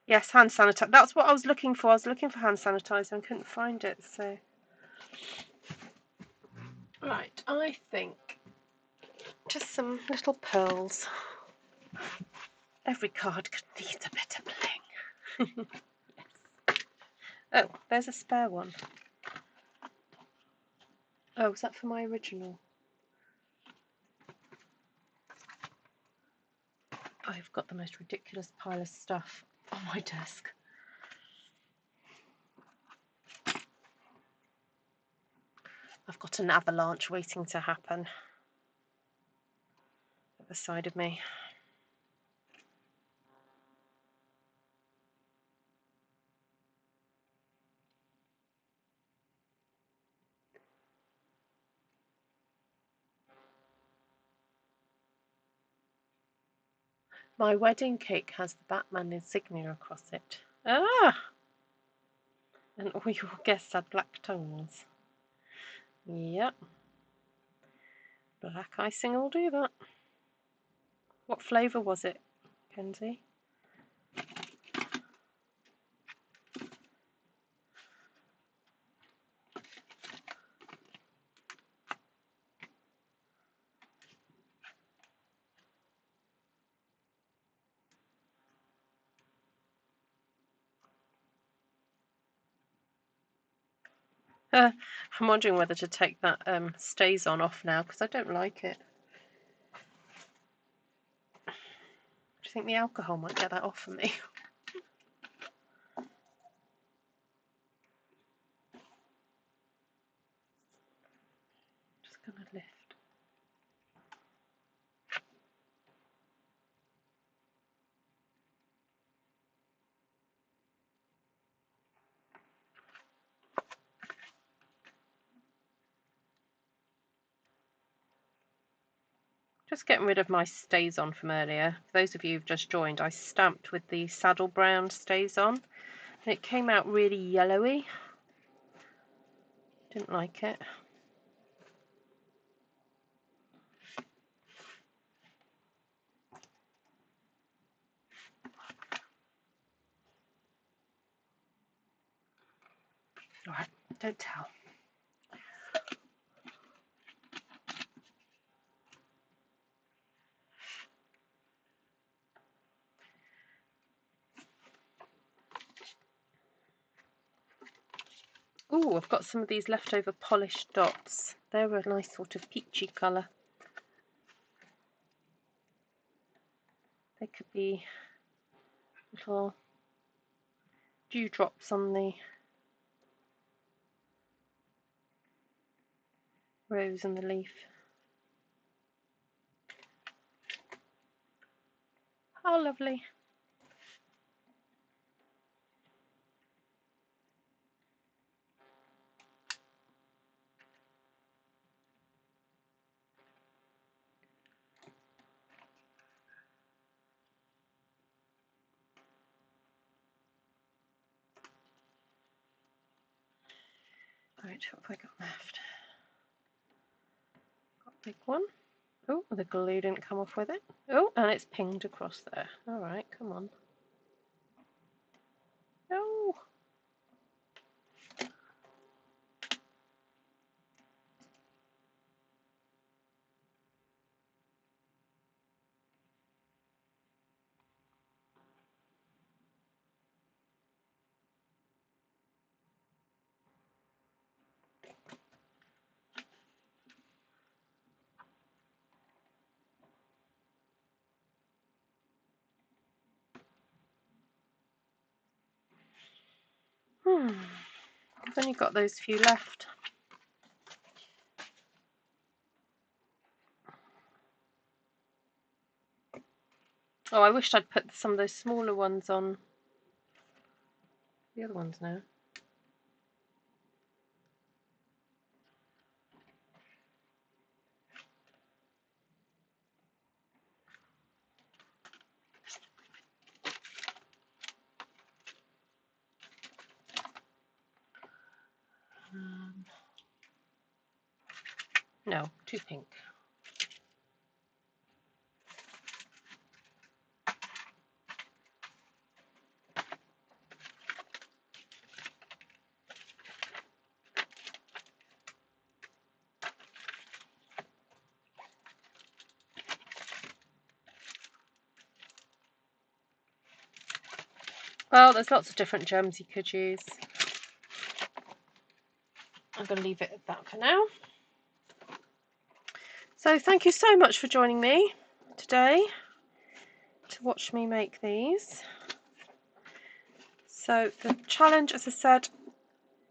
Yes, hand sanitizer. That's what I was looking for. I was looking for hand sanitizer and couldn't find it. So, right, I think just some little pearls. Every card needs a bit of bling. Oh, there's a spare one. Oh, is that for my original? I've got the most ridiculous pile of stuff on my desk. I've got an avalanche waiting to happen at the side of me. My wedding cake has the Batman insignia across it. Ah! And all your guests had black tongues. Yep. Black icing will do that. What flavour was it, Kenzie? I'm wondering whether to take that stays on off now because I don't like it. Do you think the alcohol might get that off for me? Just gonna lift. Just getting rid of my stays on from earlier. For those of you who've just joined, I stamped with the saddle brown stays on, and it came out really yellowy. Didn't like it. Alright, don't tell. Oh, I've got some of these leftover polished dots. They're a nice sort of peachy colour. They could be little dewdrops on the rose and the leaf. How lovely. Right, what have I got left? Got a big one. Oh, the glue didn't come off with it. Oh, and it's pinged across there. Alright, come on. No! I've only got those few left. Oh, I wished I'd put some of those smaller ones on the other ones now. No, too pink. Well, there's lots of different gems you could use. I'm going to leave it at that for now. So thank you so much for joining me today to watch me make these. So the challenge, as I said,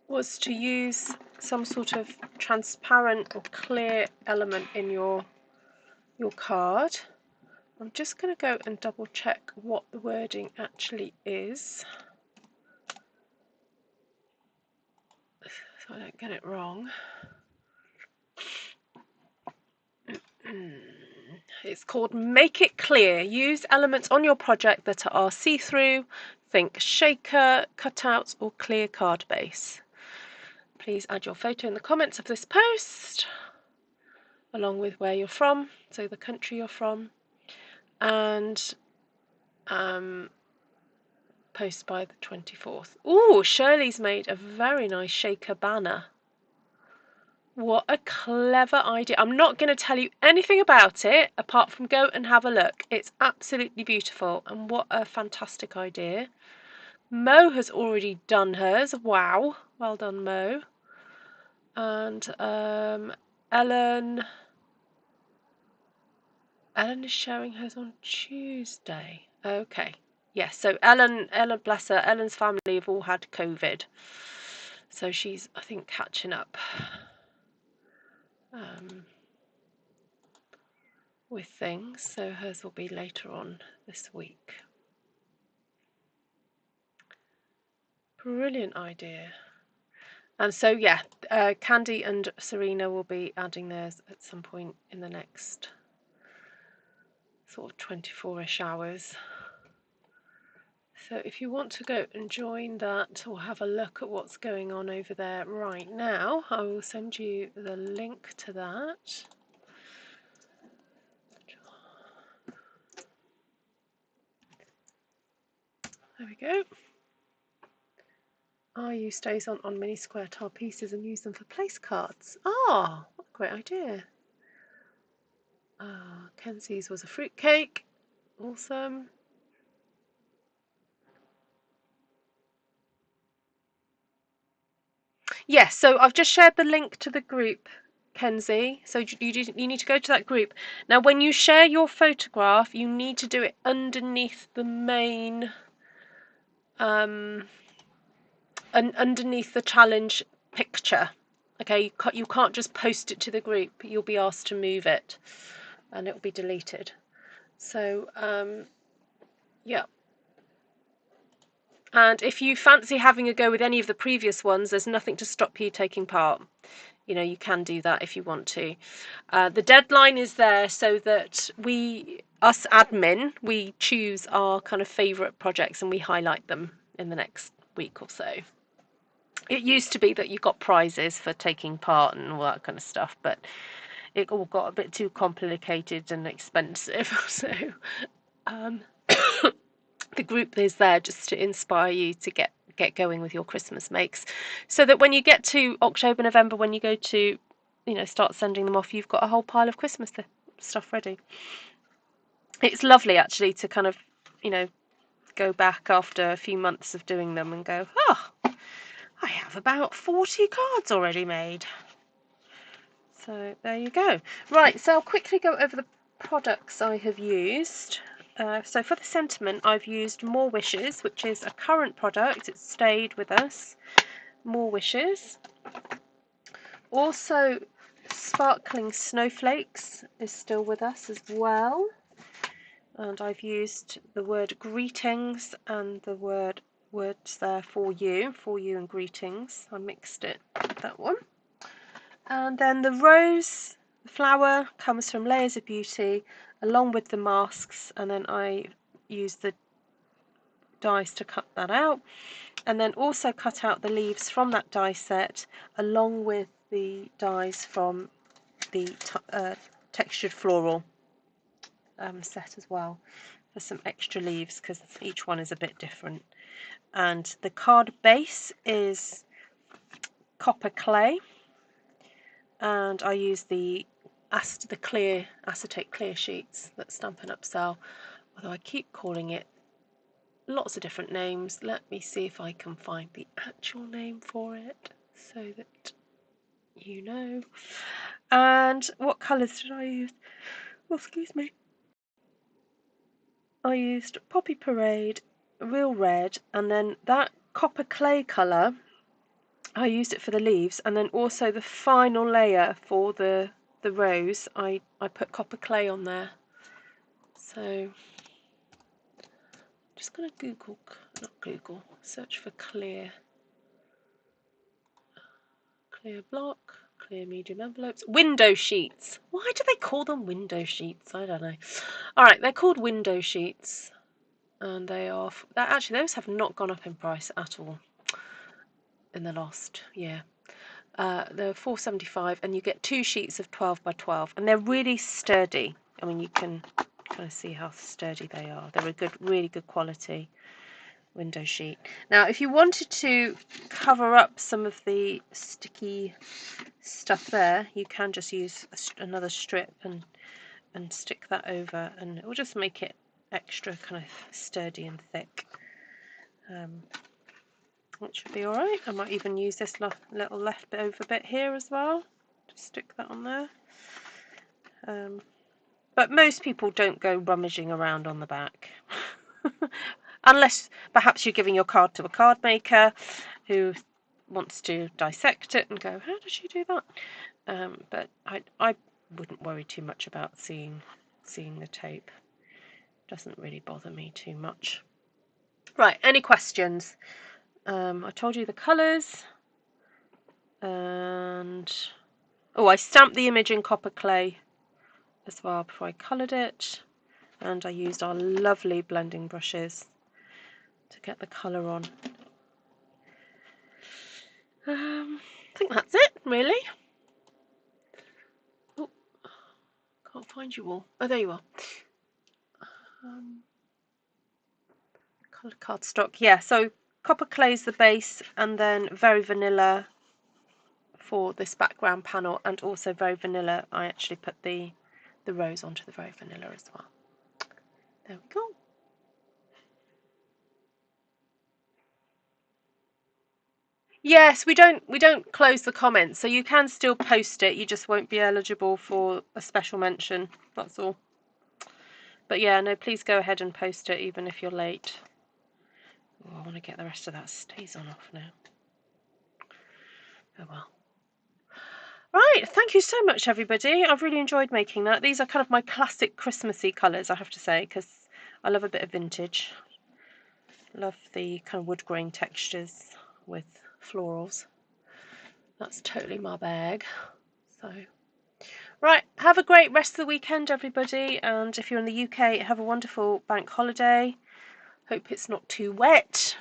was to use some sort of transparent or clear element in your card. I'm just going to go and double check what the wording actually is so I don't get it wrong. It's called Make It Clear. Use elements on your project that are see-through. Think shaker, cutouts, or clear card base. Please add your photo in the comments of this post, along with where you're from, so the country you're from, and post by the 24th. Ooh, Shirley's made a very nice shaker banner. What a clever idea. I'm not going to tell you anything about it apart from go and have a look. It's absolutely beautiful, and what a fantastic idea. Mo has already done hers. Wow, well done, Mo. And Ellen is sharing hers on Tuesday. Okay. Yes, so Ellen, bless her, Ellen's family have all had COVID. So she's, I think, catching up with things. So hers will be later on this week. Brilliant idea. And so, yeah, Candy and Serena will be adding theirs at some point in the next sort of 24-ish hours. So if you want to go and join that or have a look at what's going on over there right now, I will send you the link to that. There we go. I use stays on mini square tile pieces and use them for place cards. Ah, what a great idea. Kenzie's was a fruit cake. Awesome. Yes, so I've just shared the link to the group, Kenzie. So you need to go to that group. Now, when you share your photograph, you need to do it underneath the main, underneath the challenge picture. Okay, you can't just post it to the group. You'll be asked to move it, and it will be deleted. So, yeah. And if you fancy having a go with any of the previous ones, there's nothing to stop you taking part. You know, you can do that if you want to. The deadline is there so that us admin, we choose our kind of favourite projects and we highlight them in the next week or so. It used to be that you got prizes for taking part and all that kind of stuff, but it all got a bit too complicated and expensive. So the group is there just to inspire you to get going with your Christmas makes, so that when you get to October, November, when you go to, start sending them off, you've got a whole pile of Christmas stuff ready. It's lovely actually to kind of, go back after a few months of doing them and go, I have about 40 cards already made. So there you go. Right, so I'll quickly go over the products I have used. So for the sentiment, I've used More Wishes, which is a current product. It's stayed with us. More Wishes. Also, Sparkling Snowflakes is still with us as well. And I've used the word greetings and the words there for you and greetings. I mixed it with that one. And then the rose, the flower, comes from Layers of Beauty, along with the masks, and then I use the dies to cut that out, and then also cut out the leaves from that die set, along with the dies from the textured floral set as well, for some extra leaves, because each one is a bit different. And the card base is copper clay, and I use the clear acetate clear sheets that Stampin Up sell, although I keep calling it lots of different names. Let me see if I can find the actual name for it so that you know. And what colours did I use? Oh, excuse me. I used Poppy Parade, Real Red, and then that copper clay colour, I used it for the leaves, and then also the final layer for the rose, I put copper clay on there. So I'm just going to search for clear block. Clear medium envelopes. Window sheets. Why do they call them window sheets? I don't know. All right, they're called window sheets, and they are actually those have not gone up in price at all in the last year. They're $4.75, and you get 2 sheets of 12 by 12, and they're really sturdy. I mean, you can kind of see how sturdy they are. They're a good, really good quality window sheet. Now, if you wanted to cover up some of the sticky stuff there, you can just use another strip and stick that over, and it will just make it extra kind of sturdy and thick. That should be alright. I might even use this little leftover bit here as well. Just stick that on there. But most people don't go rummaging around on the back. Unless perhaps you're giving your card to a card maker who wants to dissect it and go, how does she do that? But I wouldn't worry too much about seeing the tape. Doesn't really bother me too much. Right, any questions? I told you the colours, and I stamped the image in copper clay as well before I coloured it, and I used our lovely blending brushes to get the colour on. I think that's it, really. Oh, can't find you all. Oh, there you are. Coloured cardstock, yeah, so copper clay is the base, and then very vanilla for this background panel, and also very vanilla. I actually put the rose onto the very vanilla as well. There we go. Yes, we don't close the comments, so you can still post it. You just won't be eligible for a special mention. That's all. But yeah, no, please go ahead and post it, even if you're late. Oh, I want to get the rest of that STAZON off now. Oh well. Right, thank you so much, everybody. I've really enjoyed making that. These are kind of my classic Christmassy colours, I have to say, because I love a bit of vintage. Love the kind of wood grain textures with florals. That's totally my bag. So, right, have a great rest of the weekend, everybody. And if you're in the UK, have a wonderful bank holiday. Hope it's not too wet.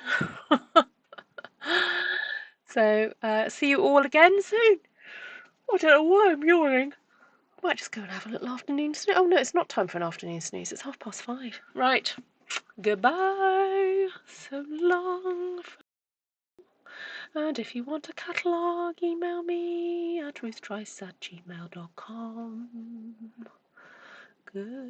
So, see you all again soon. I don't know why I'm yawning. I might just go and have a little afternoon snooze. Oh no, it's not time for an afternoon snooze. It's 5:30. Right. Goodbye. So long. And if you want a catalogue, email me at ruthtrice@gmail.com. Good.